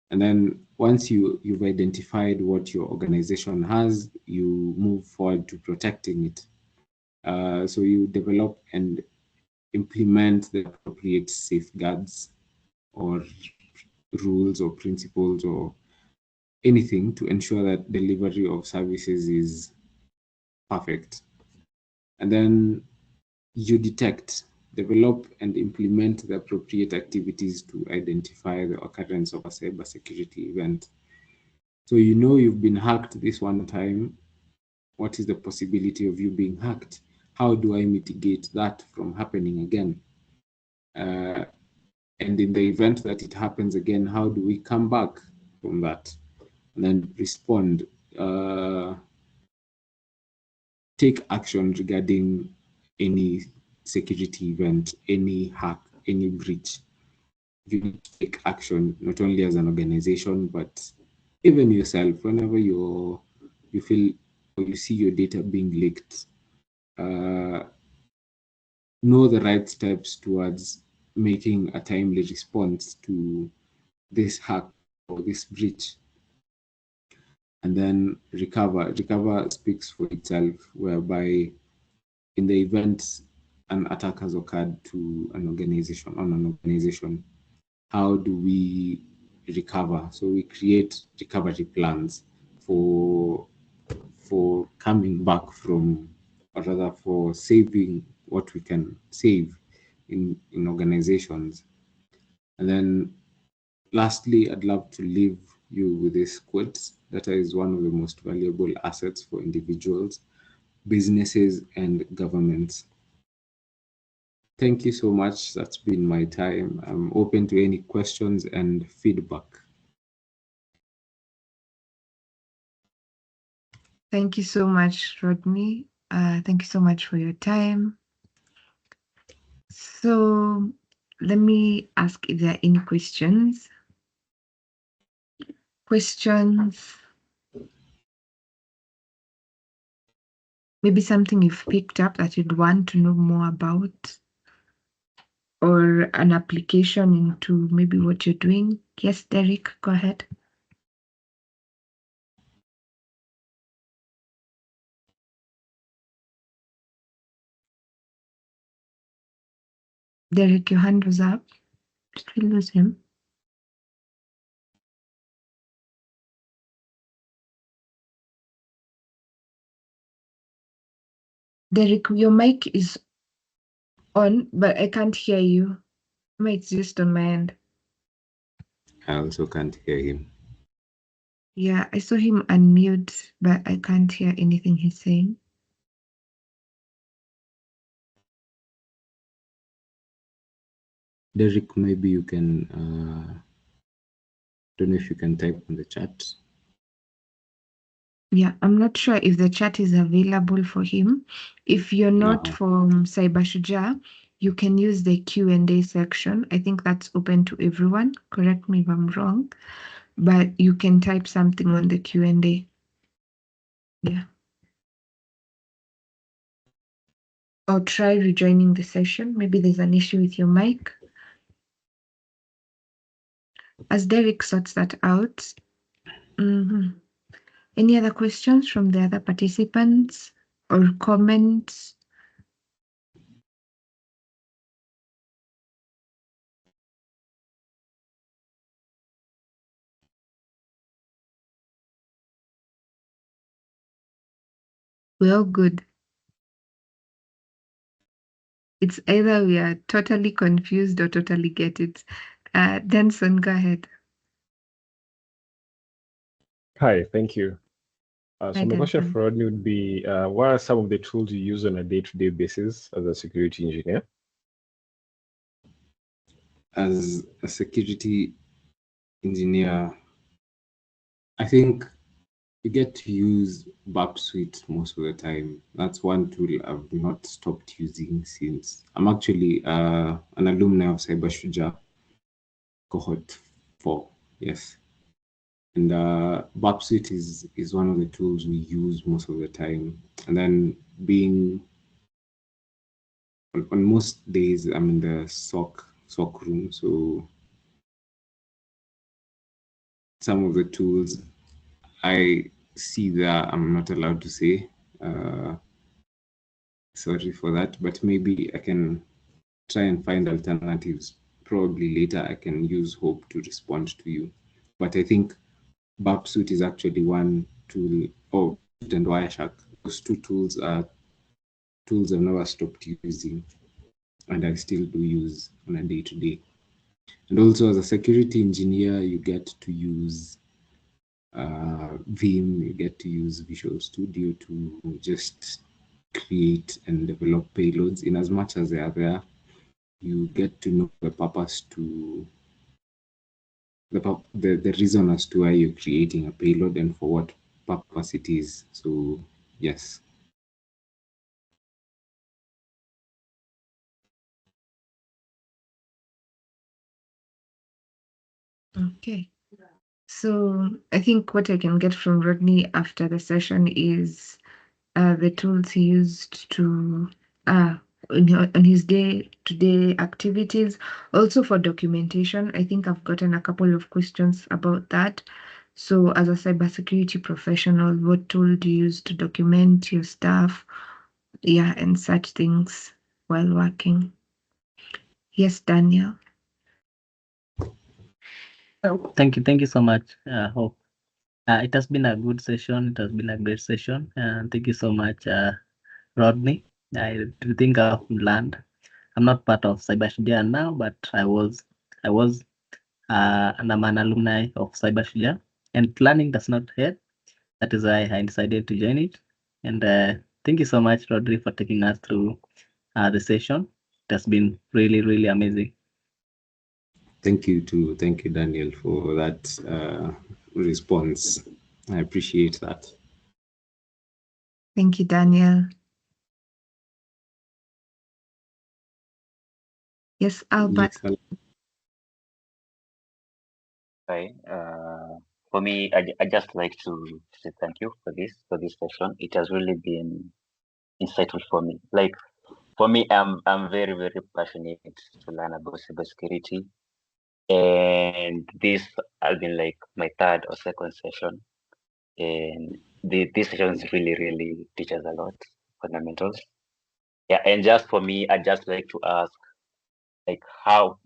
And then once you've identified what your organization has, you move forward to protecting it. So you develop and implement the appropriate safeguards or rules or principles or anything to ensure that delivery of services is perfect. And then you detect, develop, and implement the appropriate activities to identify the occurrence of a cybersecurity event. So you know you've been hacked this one time. What is the possibility of you being hacked? How do I mitigate that from happening again? And in the event that it happens again, how do we come back from that? And then respond, take action regarding any security event, any hack, any breach. You need to take action, not only as an organization, but even yourself. Whenever you feel or you see your data being leaked, know the right steps towards making a timely response to this hack or this breach, and then recover. Recover speaks for itself, whereby in the event an attack has occurred to an organization, how do we recover? So we create recovery plans for coming back from, or rather for saving what we can save in organizations. And then lastly, I'd love to leave you with this quote: data is one of the most valuable assets for individuals, businesses, and governments. Thank you so much. That's been my time. I'm open to any questions and feedback. Thank you so much, Rodney. Thank you so much for your time. So let me ask if there are any questions. Maybe something you've picked up that you'd want to know more about, or an application into maybe what you're doing. Yes, Derek, go ahead. Derek, your hand was up. Did we lose him? Derek, your mic is on, but I can't hear you. Mic's just on my end. I also can't hear him. Yeah, I saw him unmute, but I can't hear anything he's saying. Derek, maybe you can, don't know if you can type in the chat. Yeah, I'm not sure if the chat is available for him. If you're not from Cybersecurity, you can use the Q&A section. I think that's open to everyone. Correct me if I'm wrong, but you can type something on the Q&A. Yeah. Or try rejoining the session. Maybe there's an issue with your mic. As Derek sorts that out. Any other questions from the other participants or comments? We're all good. It's either we are totally confused or totally get it. Denson, go ahead. Hi, thank you. Hi, So my question Denson. for Rodney would be, what are some of the tools you use on a day-to-day basis as a security engineer? As a security engineer, I think you get to use BAP Suite most of the time. That's one tool I've not stopped using since. I'm actually an alumni of Cybersecurity cohort 4, yes. And BAP Suite is one of the tools we use most of the time. And then being on most days, I'm in the SOC room, so some of the tools I see that I'm not allowed to say. Sorry for that, but maybe I can try and find alternatives. Probably later I can use Hope to respond to you. But I think BAPSuite is actually one tool, and Wireshark. Those two tools are tools I've never stopped using and I still do use on a day-to-day. And also as a security engineer, you get to use Vim, you get to use Visual Studio to just create and develop payloads. In as much as they are there, you get to know the purpose to the reason as to why you're creating a payload and for what purpose it is. So yes. Okay. So I think what I can get from Rodney after the session is the tools he used to on his day-to-day activities. Also for documentation, I think I've gotten a couple of questions about that. So as a cybersecurity professional, what tool do you use to document your stuff? Yeah, and such things while working. Yes, Daniel. Thank you so much. Hope it has been a good session. It has been a great session, and thank you so much, Rodney. I do think I've learned. I'm not part of Cybersecurity now, but I was, and I'm an alumni of Cybersecurity, and learning does not hurt. That is why I decided to join it. And thank you so much, Rodney, for taking us through the session. It has been really, really amazing. Thank you, Daniel, for that response. I appreciate that. Thank you, Daniel. Yes, Albert. Yes, Hi. For me, I just like to say thank you for this session. It has really been insightful for me. Like for me, I'm very very passionate to learn about cybersecurity, and this has been like my third or second session, and these sessions really teach us a lot fundamentals. Yeah, and just for me, I just like to ask, like, how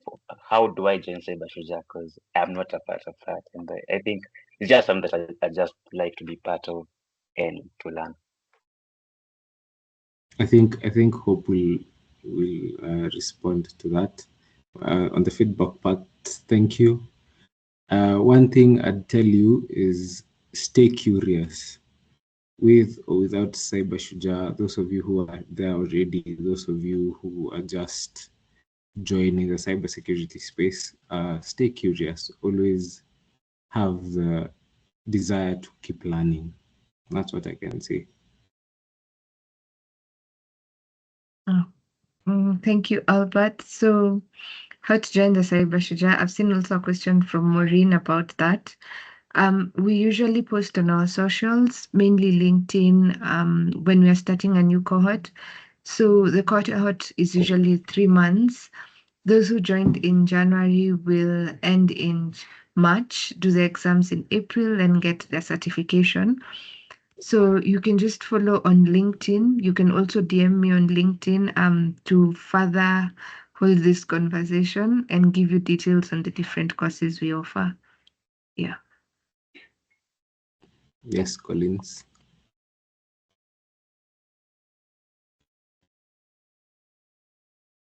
do I join Cybersecurity? Because I'm not a part of that, and I think it's just something that I just like to be part of and to learn. I think Hope will respond to that on the feedback part. Thank you. One thing I'd tell you is stay curious. With or without Cyber Shuja, those of you who are there already, those of you who are just joining the cybersecurity space, stay curious. Always have the desire to keep learning. That's what I can say. Thank you, Albert. So, how to join the Cyber Shuja? I've seen also a question from Maureen about that. We usually post on our socials, mainly LinkedIn, when we are starting a new cohort. So the cohort is usually 3 months. Those who joined in January will end in March, do the exams in April, and get their certification. So you can just follow on LinkedIn. You can also DM me on LinkedIn to further hold this conversation and give you details on the different courses we offer. Yeah. Yes, Collins.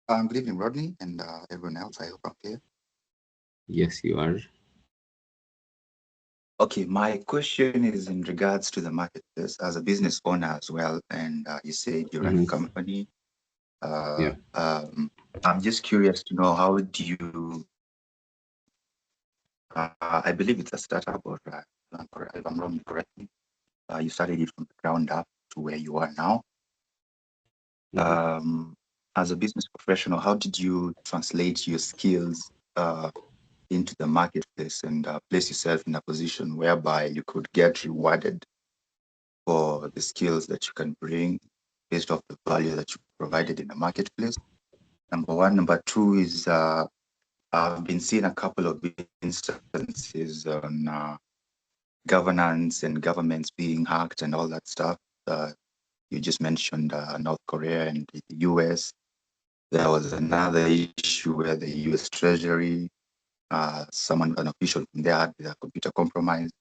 Good evening, Rodney, and everyone else. I hope I'm clear. Yes, you are. Okay, my question is in regards to the marketplace as a business owner as well. And you said you run a company. Yeah. I'm just curious to know, how do you, I believe it's a startup, or if I'm wrong, correctly. You started it from the ground up to where you are now. As a business professional, how did you translate your skills into the marketplace and place yourself in a position whereby you could get rewarded for the skills that you can bring based off the value that you provided in the marketplace? Number one. Number two is I've been seeing a couple of instances on governance and governments being hacked and all that stuff. You just mentioned North Korea and the US. There was another issue where the US Treasury, an official from there had their computer compromised.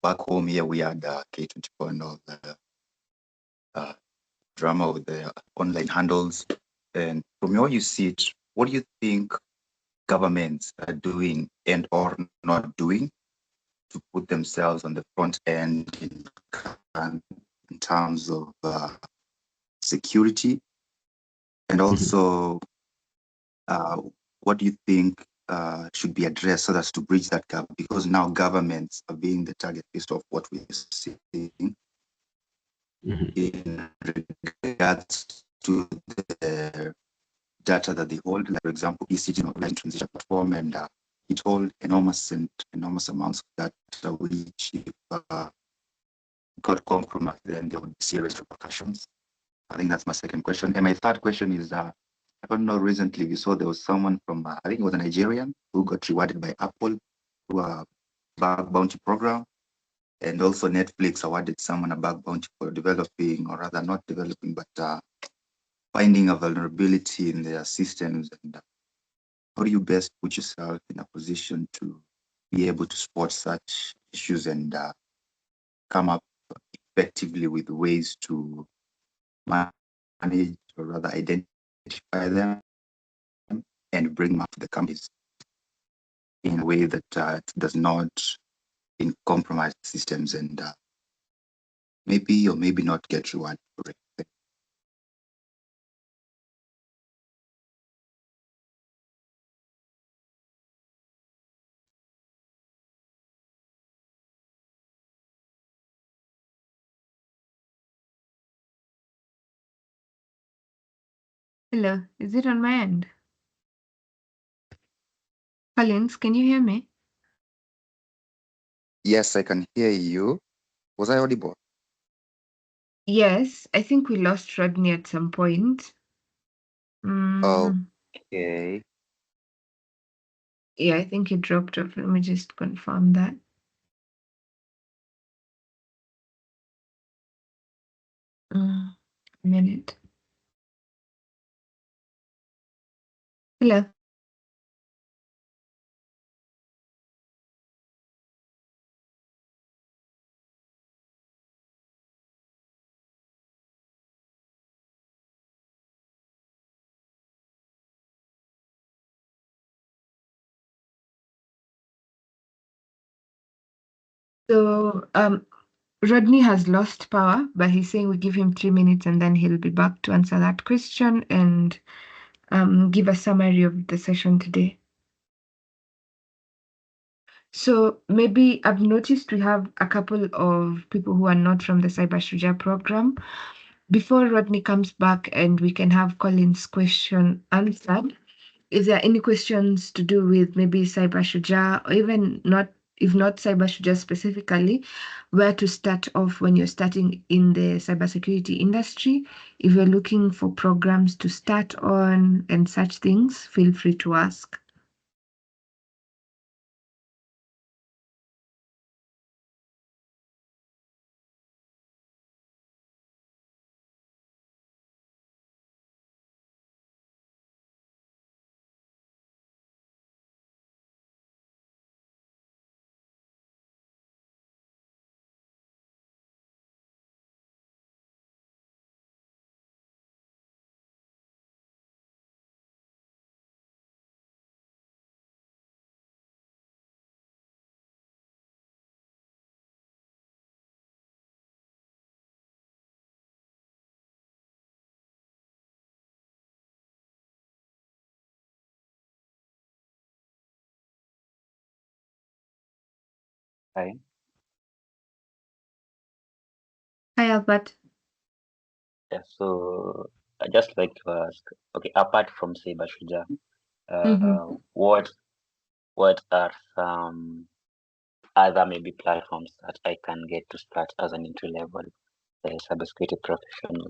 Back home here, we had K24 and all the drama with the online handles. And from where you see it, what do you think governments are doing and or not doing to put themselves on the front end in terms of security? And also, what do you think should be addressed so as to bridge that gap? Because now governments are being the target based off what we're seeing in regards to the data that they hold. Like, for example, ECG, online transition platform, and it hold enormous amounts of data, which if got compromised, then there would be serious repercussions. I think that's my second question. And my third question is, I don't know, recently we saw there was someone from, I think it was a Nigerian, who got rewarded by Apple through a bug bounty program. And also Netflix awarded someone a bug bounty for developing, or rather not developing, but finding a vulnerability in their systems. And how do you best put yourself in a position to be able to spot such issues and come up effectively with ways to manage, or rather identify them and bring them up to the companies in a way that does not compromise systems and maybe or maybe not get rewarded for it? Hello, is it on my end? Collins, can you hear me? Yes, I can hear you. Was I audible? Yes, I think we lost Rodney at some point. Mm, Okay. yeah, I think he dropped off. Let me just confirm that. A minute. Hello. So, Rodney has lost power, but he's saying we give him 3 minutes and then he'll be back to answer that question and give a summary of the session today. So maybe I've noticed we have a couple of people who are not from the Cybersecurity program. Before Rodney comes back and we can have Colin's question answered, is there any questions to do with maybe cyber shuja or even not, if not cyber shuja specifically, where to start off when you're starting in the cybersecurity industry? If you're looking for programs to start on and such things, feel free to ask. Hi. Hi, Albert. Yeah, so I just like to ask, okay, apart from Saber Shuja, Mm-hmm. what are some other maybe platforms that I can get to start as an entry level cybersecurity professional?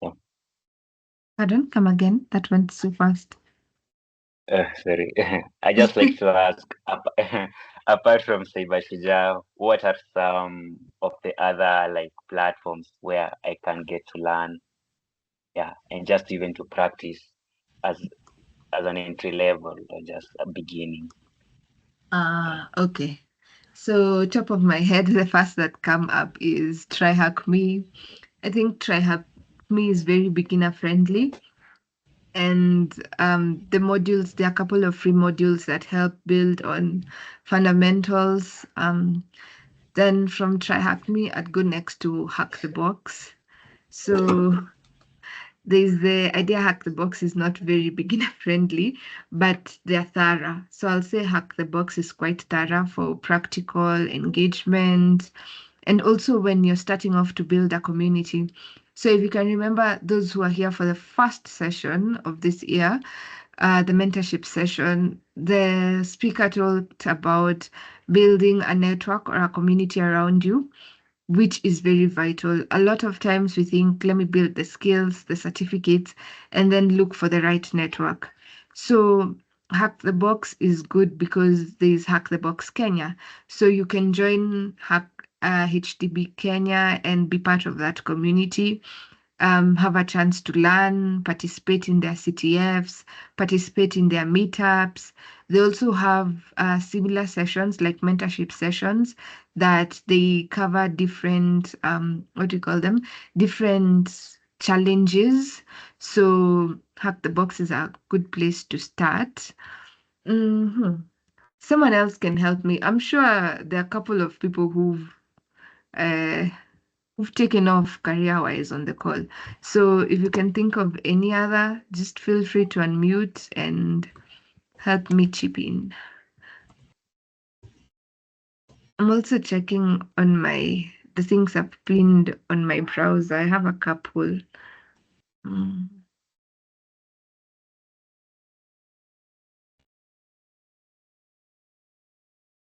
Yeah. Pardon, come again. That went so fast. Sorry, I just like to ask, apart from Cybersecurity, what are some of the other like platforms where I can get to learn, yeah, and just even to practice as as an entry level or just a beginning? Okay. So top of my head, the first that come up is TryHackMe. I think TryHackMe is very beginner friendly. And the modules, there are a couple of free modules that help build on fundamentals. Then from TryHackMe, I'd go next to Hack the Box. So there's the idea Hack the Box is not very beginner friendly, but they're thorough. So I'll say Hack the Box is quite thorough for practical engagement and also when you're starting off to build a community. So if you can remember those who are here for the first session of this year, the mentorship session, the speaker talked about building a network or a community around you, which is very vital. A lot of times we think, let me build the skills, the certificates, and then look for the right network. So Hack the Box is good because there's Hack the Box Kenya. So you can join HDB Kenya and be part of that community, have a chance to learn, participate in their CTFs, participate in their meetups. They also have similar sessions like mentorship sessions that they cover different, what do you call them? Different challenges. So Hack the Box is a good place to start. Mhm. Someone else can help me. I'm sure there are a couple of people uh, who've taken off career-wise on the call. So if you can think of any other, just feel free to unmute and help me chip in. I'm also checking on the things I've pinned on my browser. I have a couple. Mm.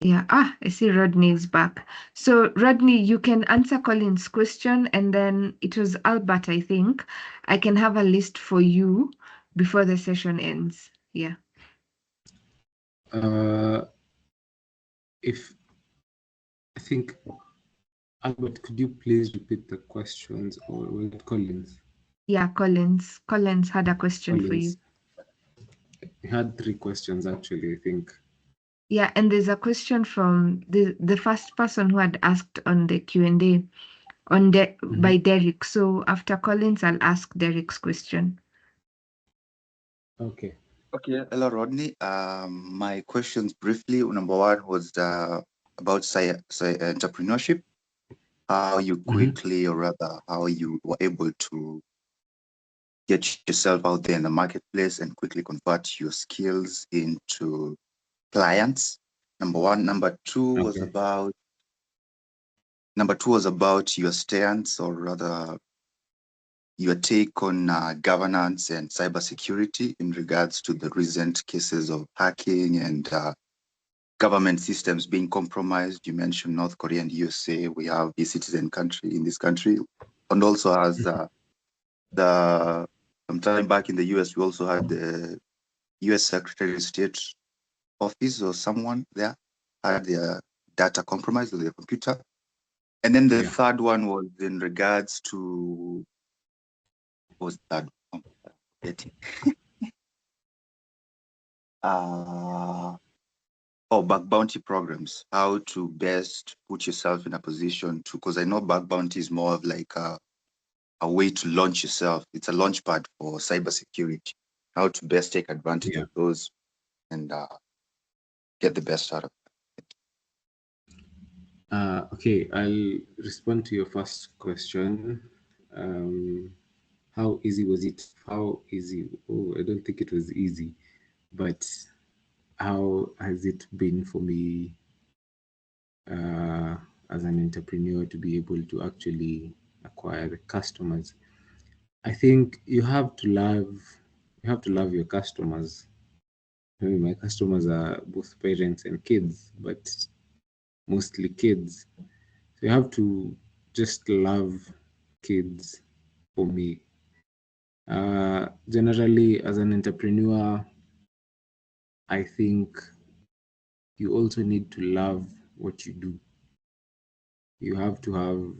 Yeah. I see Rodney is back. So, Rodney, you can answer Colin's question, and then it was Albert, I think. I can have a list for you before the session ends. Yeah. If I think, Albert, could you please repeat the questions, or was it Collins? Yeah, Collins. Collins had a question for you. Collins. He had 3 questions actually, I think. Yeah, and there's a question from the first person who had asked on the Q&A by Derek. So after Collins, I'll ask Derek's question. Okay. Okay. Hello, Rodney. My questions briefly. Number one was about entrepreneurship. How you quickly, or rather, how you were able to get yourself out there in the marketplace and quickly convert your skills into clients. Number one. Number two was about your stance, or rather your take on governance and cybersecurity in regards to the recent cases of hacking and government systems being compromised. You mentioned North Korea and USA. We have a citizen country in this country, and also as sometime back in the US, we also had the US Secretary of State office, or someone there had their data compromised with their computer. And then the third one was in regards to, what was that? Bug bounty programs, how to best put yourself in a position to, because I know bug bounty is more of like a way to launch yourself. It's a launch pad for cybersecurity, how to best take advantage of those and get the best out of it. Okay, I'll respond to your first question. How easy was it? How easy? Oh, I don't think it was easy, but how has it been for me as an entrepreneur to be able to actually acquire the customers? I think you have to love your customers. I mean, my customers are both parents and kids, but mostly kids. So you have to just love kids for me. Generally, as an entrepreneur, I think you also need to love what you do. You have to have,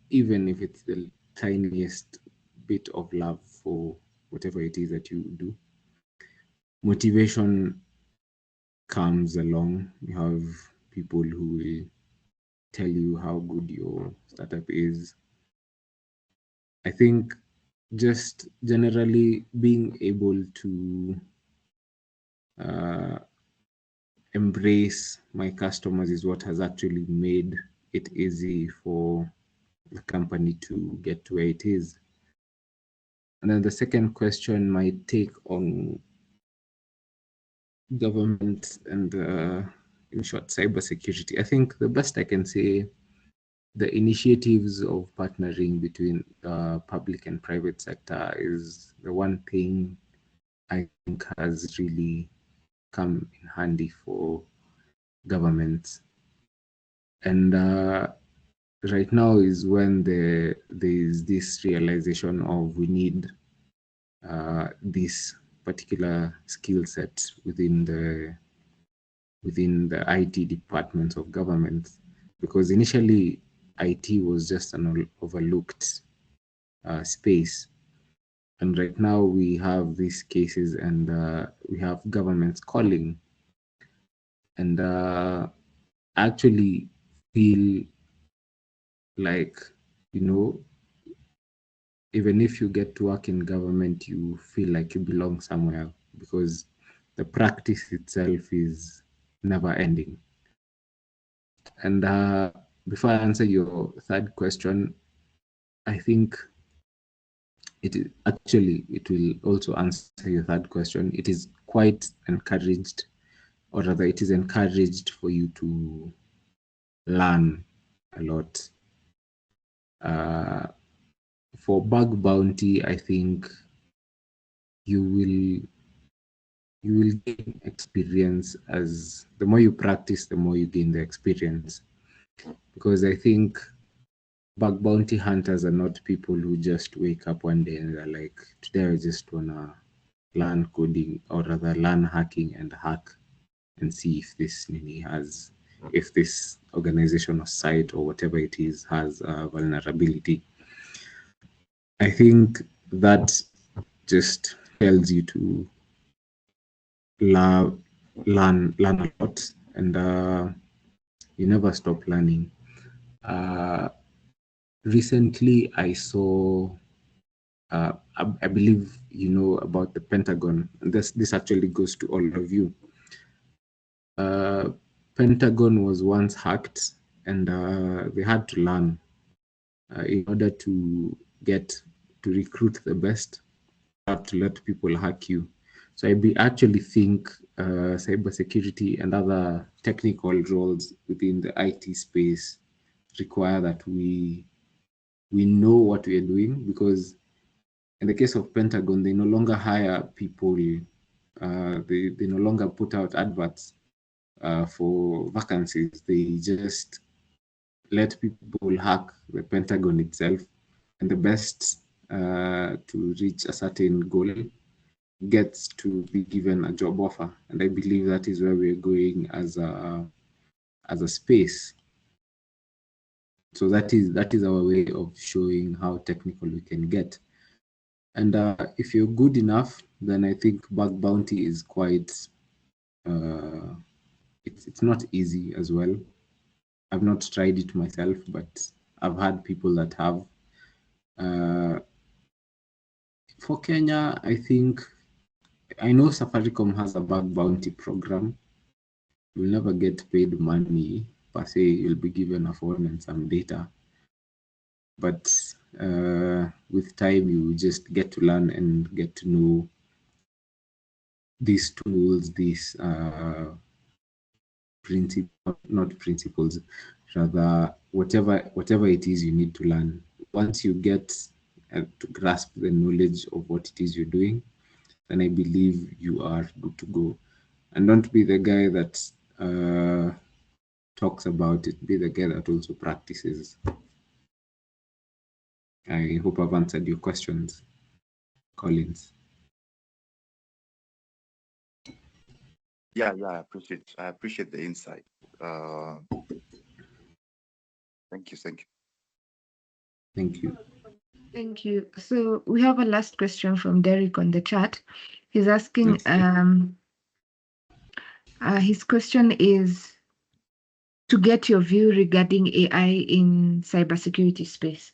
even if it's the tiniest bit of love for whatever it is that you do. Motivation comes along. You have people who will tell you how good your startup is. I think just generally being able to embrace my customers is what has actually made it easy for the company to get to where it is. And then the second question, my take on government and in short, cybersecurity. I think the best I can say, the initiatives of partnering between the public and private sector is the one thing I think has really come in handy for governments. And right now is when there is this realization of we need this particular skill set within the IT departments of government, because initially IT was just an overlooked space. And right now we have these cases, and we have governments calling, and actually feel like, even if you get to work in government, you feel like you belong somewhere, because the practice itself is never ending. And before I answer your third question, I think it will also answer your third question. It is quite encouraged, or rather it is encouraged for you to learn a lot. For bug bounty, I think you will you will gain experience. As the more you practice, the more you gain the experience. Because I think bug bounty hunters are not people who just wake up one day and they're like, today I just wanna learn coding, or rather learn hacking and hack and see if if this organization or site or whatever it is has a vulnerability. I think that just tells you to learn a lot, and you never stop learning. Recently, I saw, I believe you know about the Pentagon, and this actually goes to all of you. Pentagon was once hacked, and they had to learn in order to recruit the best. You have to let people hack you. So actually think cybersecurity and other technical roles within the IT space require that we know what we are doing, because in the case of Pentagon, they no longer hire people. They no longer put out adverts for vacancies. They just let people hack the Pentagon itself, and the best to reach a certain goal gets to be given a job offer. And I believe that is where we're going as a space. So that is our way of showing how technical we can get. And if you're good enough, then I think bug bounty is quite, it's not easy as well. I've not tried it myself, but I've had people that have. For Kenya, I know Safaricom has a bug bounty program. You'll never get paid money per se. You'll be given a phone and some data. But with time, you just get to learn and get to know these tools, these not principles, rather whatever it is you need to learn. Once you get to grasp the knowledge of what it is you're doing, then I believe you are good to go. And don't be the guy that talks about it, be the guy that also practices. I hope I've answered your questions, Collins. Yeah, I appreciate the insight. Thank you. Thank you. Thank you. So we have a last question from Derek on the chat. He's asking, his question is to get your view regarding AI in cybersecurity space.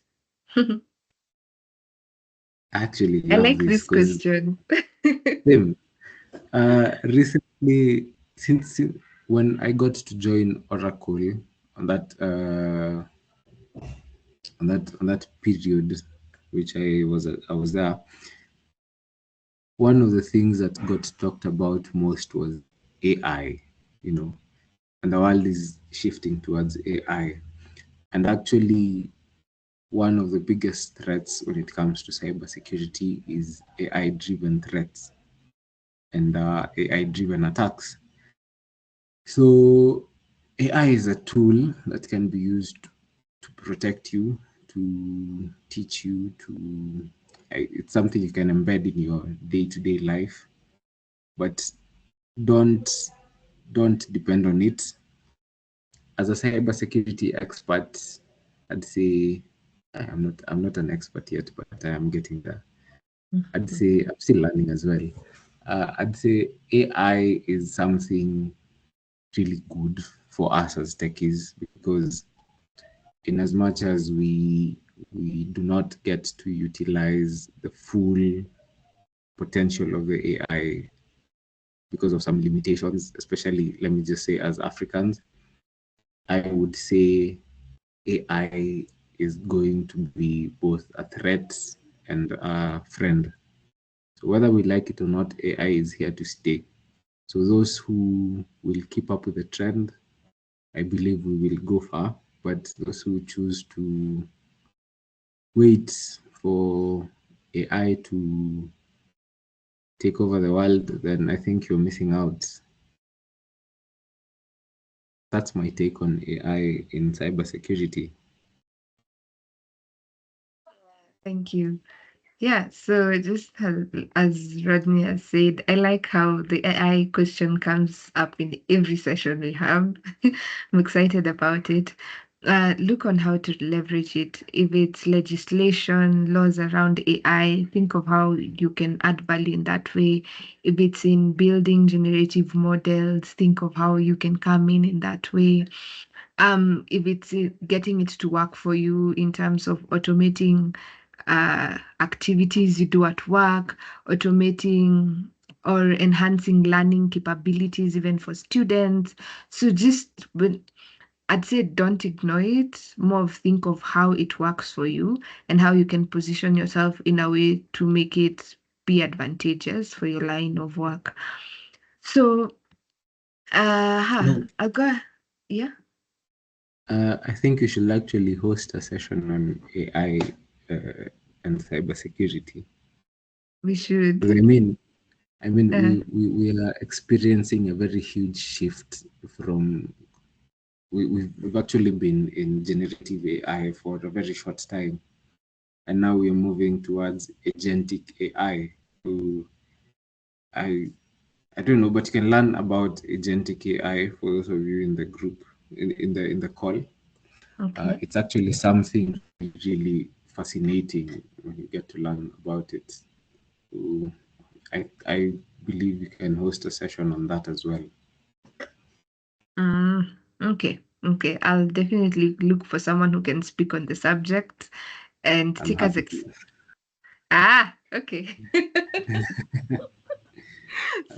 Actually I love like this this because question. same. Recently, since when I got to join Oracle on that period, which I was there, one of the things that got talked about most was AI, and the world is shifting towards AI. And actually, one of the biggest threats when it comes to cybersecurity is AI-driven threats and AI-driven attacks. So AI is a tool that can be used to protect you, to teach you, it's something you can embed in your day-to-day life, but don't depend on it. As a cybersecurity expert, I'd say I'm not an expert yet, but I am getting there. I'd say I'm still learning as well. I'd say AI is something really good for us as techies, because in as much as we do not get to utilize the full potential of the AI because of some limitations, especially, let me just say, as Africans, I would say AI is going to be both a threat and a friend. So whether we like it or not, AI is here to stay. So those who will keep up with the trend, I believe we will go far. But those who choose to wait for AI to take over the world, then I think you're missing out. That's my take on AI in cybersecurity. Thank you. Yeah, so just as Rodney has said, I like how the AI question comes up in every session we have. I'm excited about it. Look on how to leverage it. If it's legislation, laws around AI, think of how you can add value in that way. If it's in building generative models, think of how you can come in that way. If it's getting it to work for you in terms of automating activities you do at work, automating or enhancing learning capabilities even for students. So just I'd say don't ignore it, more of think of how it works for you and how you can position yourself in a way to make it be advantageous for your line of work. So No, I'll go. Yeah, I think you should actually host a session on AI and cybersecurity. we 'Cause should. Uh, we are experiencing a very huge shift from we've actually been in generative AI for a very short time, and now we're moving towards agentic AI. So I I don't know, but you can learn about agentic AI for those of you in the group in the call. okay. It's actually something really fascinating when you get to learn about it. So I believe you can host a session on that as well. Okay. Okay. I'll definitely look for someone who can speak on the subject and I'm take us. happy to. Okay.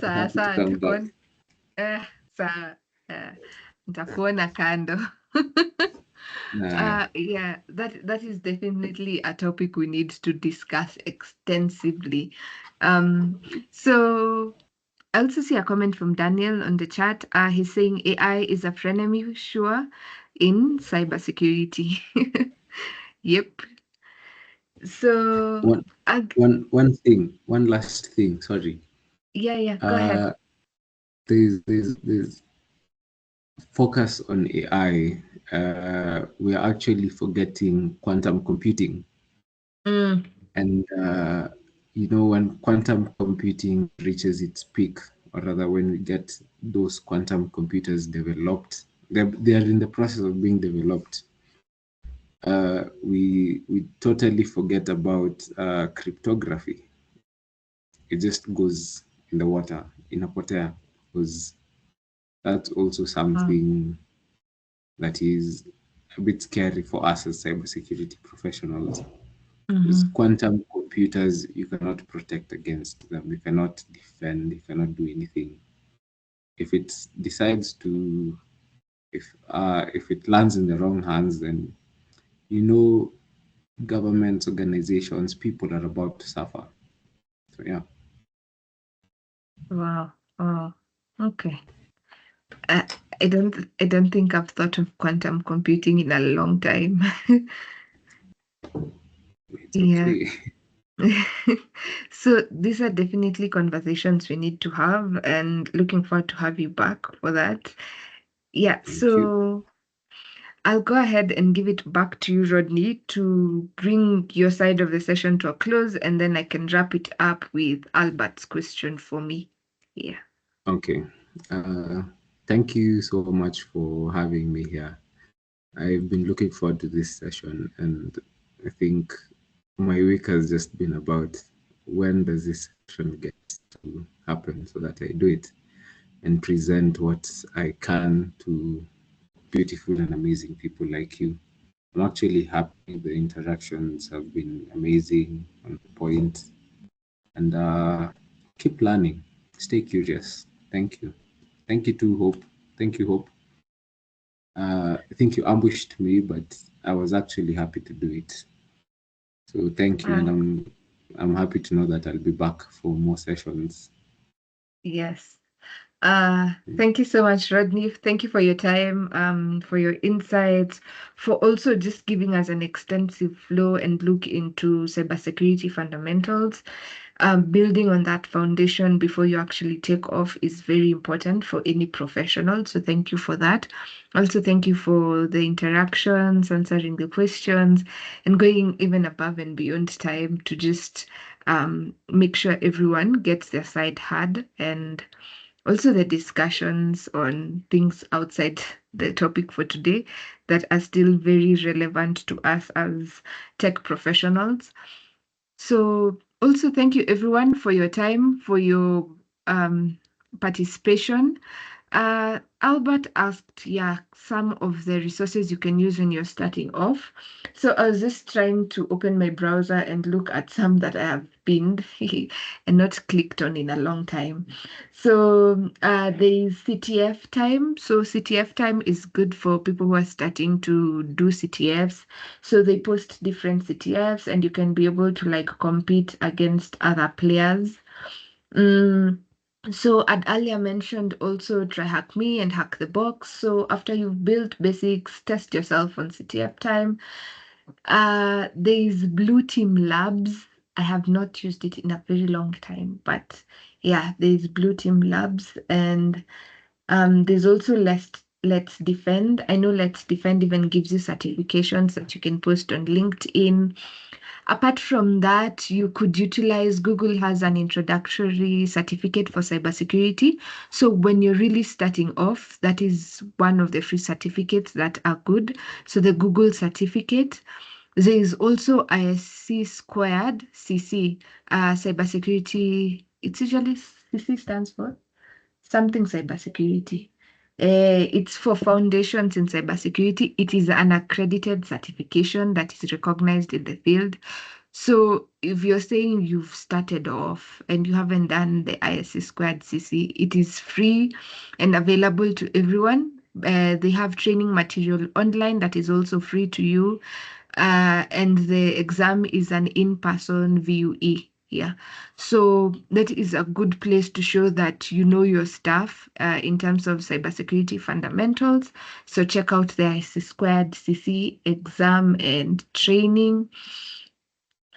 I'm Sawa happy to sawa, come back. sawa. Eh, nitakuona kando. Nah, Yeah, that is definitely a topic we need to discuss extensively. So I also see a comment from Daniel on the chat. He's saying AI is a frenemy, sure, in cybersecurity. Yep. So, one one last thing. Sorry. yeah, go ahead. Uh, there's focus on AI. We are actually forgetting quantum computing. Mm, And when quantum computing reaches its peak, or rather when we get those quantum computers developed, they are in the process of being developed. We totally forget about cryptography. It just goes in the water, inapotea, because that's also wow. something that is a bit scary for us as cybersecurity professionals. Because Mm-hmm. quantum computers, you cannot protect against them. You cannot defend. You cannot do anything. If it decides to, if it lands in the wrong hands, then you know, governments, organizations, people are about to suffer. So yeah. Wow. Oh, okay. Uh, I don't think I've thought of quantum computing in a long time. It's Yeah. okay. So these are definitely conversations we need to have, and looking forward to have you back for that. Yeah, Thank you. so I'll go ahead and give it back to you, Rodney, to bring your side of the session to a close, and then I can wrap it up with Albert's question for me. Yeah. Okay. Uh, Thank you so much for having me here. I've been looking forward to this session, and I think my week has just been about when does this session get to happen so that I do it and present what I can to beautiful and amazing people like you. I'm actually happy. The interactions have been amazing, on point, and keep learning. Stay curious. Thank you. Thank you to Hope. Thank you, Hope. I think you ambushed me, but I was actually happy to do it. So thank you, and Wow. I'm happy to know that I'll be back for more sessions. Yes. Thank you so much, Rodney. Thank you for your time, for your insights, for also just giving us an extensive flow and look into cybersecurity fundamentals. building on that foundation before you actually take off is very important for any professional. So thank you for that. Also, thank you for the interactions, answering the questions, and going even above and beyond time to just make sure everyone gets their side heard, and also the discussions on things outside the topic for today that are still very relevant to us as tech professionals. So also thank you everyone for your time, for your participation. Albert asked, some of the resources you can use when you're starting off. So I was just trying to open my browser and look at some that I have pinned and not clicked on in a long time. So there is CTF time. So CTF time is good for people who are starting to do CTFs. So they post different CTFs and you can be able to like compete against other players. So I'd earlier mentioned also try Hack Me and Hack the Box. So after you've built basics, test yourself on CTF time. There is Blue Team Labs. I have not used it in a very long time, but yeah, there is Blue Team Labs, and there's also Let's Defend. I know Let's Defend even gives you certifications that you can post on LinkedIn. Apart from that, you could utilize Google has an introductory certificate for cybersecurity. So when you're really starting off, that is one of the free certificates that are good. So the Google certificate. There is also ISC squared CC, cybersecurity. It's usually CC stands for something cybersecurity. It's for foundations in cybersecurity. It is an accredited certification that is recognized in the field. So if you're saying you've started off and you haven't done the ISC squared CC, it is free and available to everyone. They have training material online that is also free to you. And the exam is an in-person VUE. Yeah. So that is a good place to show that you know your stuff in terms of cybersecurity fundamentals. So check out the IC squared CC exam and training.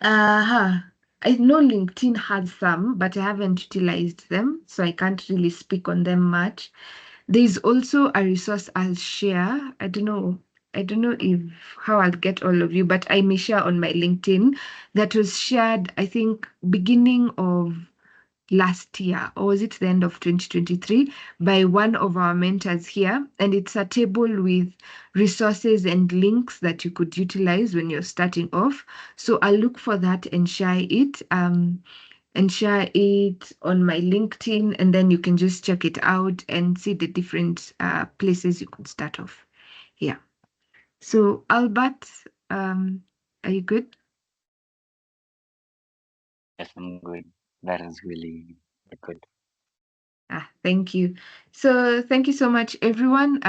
I know LinkedIn has some, but I haven't utilized them, so I can't really speak on them much. There's also a resource I'll share. I don't know if how I'll get all of you, but I may share on my LinkedIn that was shared, I think, beginning of last year, or was it the end of 2023, by one of our mentors here. And it's a table with resources and links that you could utilize when you're starting off. So I'll look for that and share it. And share it on my LinkedIn, and then you can just check it out and see the different places you could start off. Yeah. So Albert, are you good? Yes, I'm good. That is really good. Thank you. So thank you so much, everyone.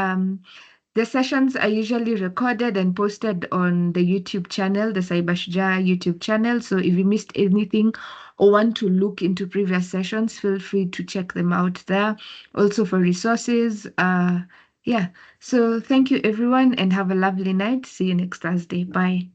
The sessions are usually recorded and posted on the YouTube channel, the Cybersecurity YouTube channel. So if you missed anything or want to look into previous sessions, feel free to check them out there. Also for resources. So thank you, everyone, and have a lovely night. See you next Thursday. Bye.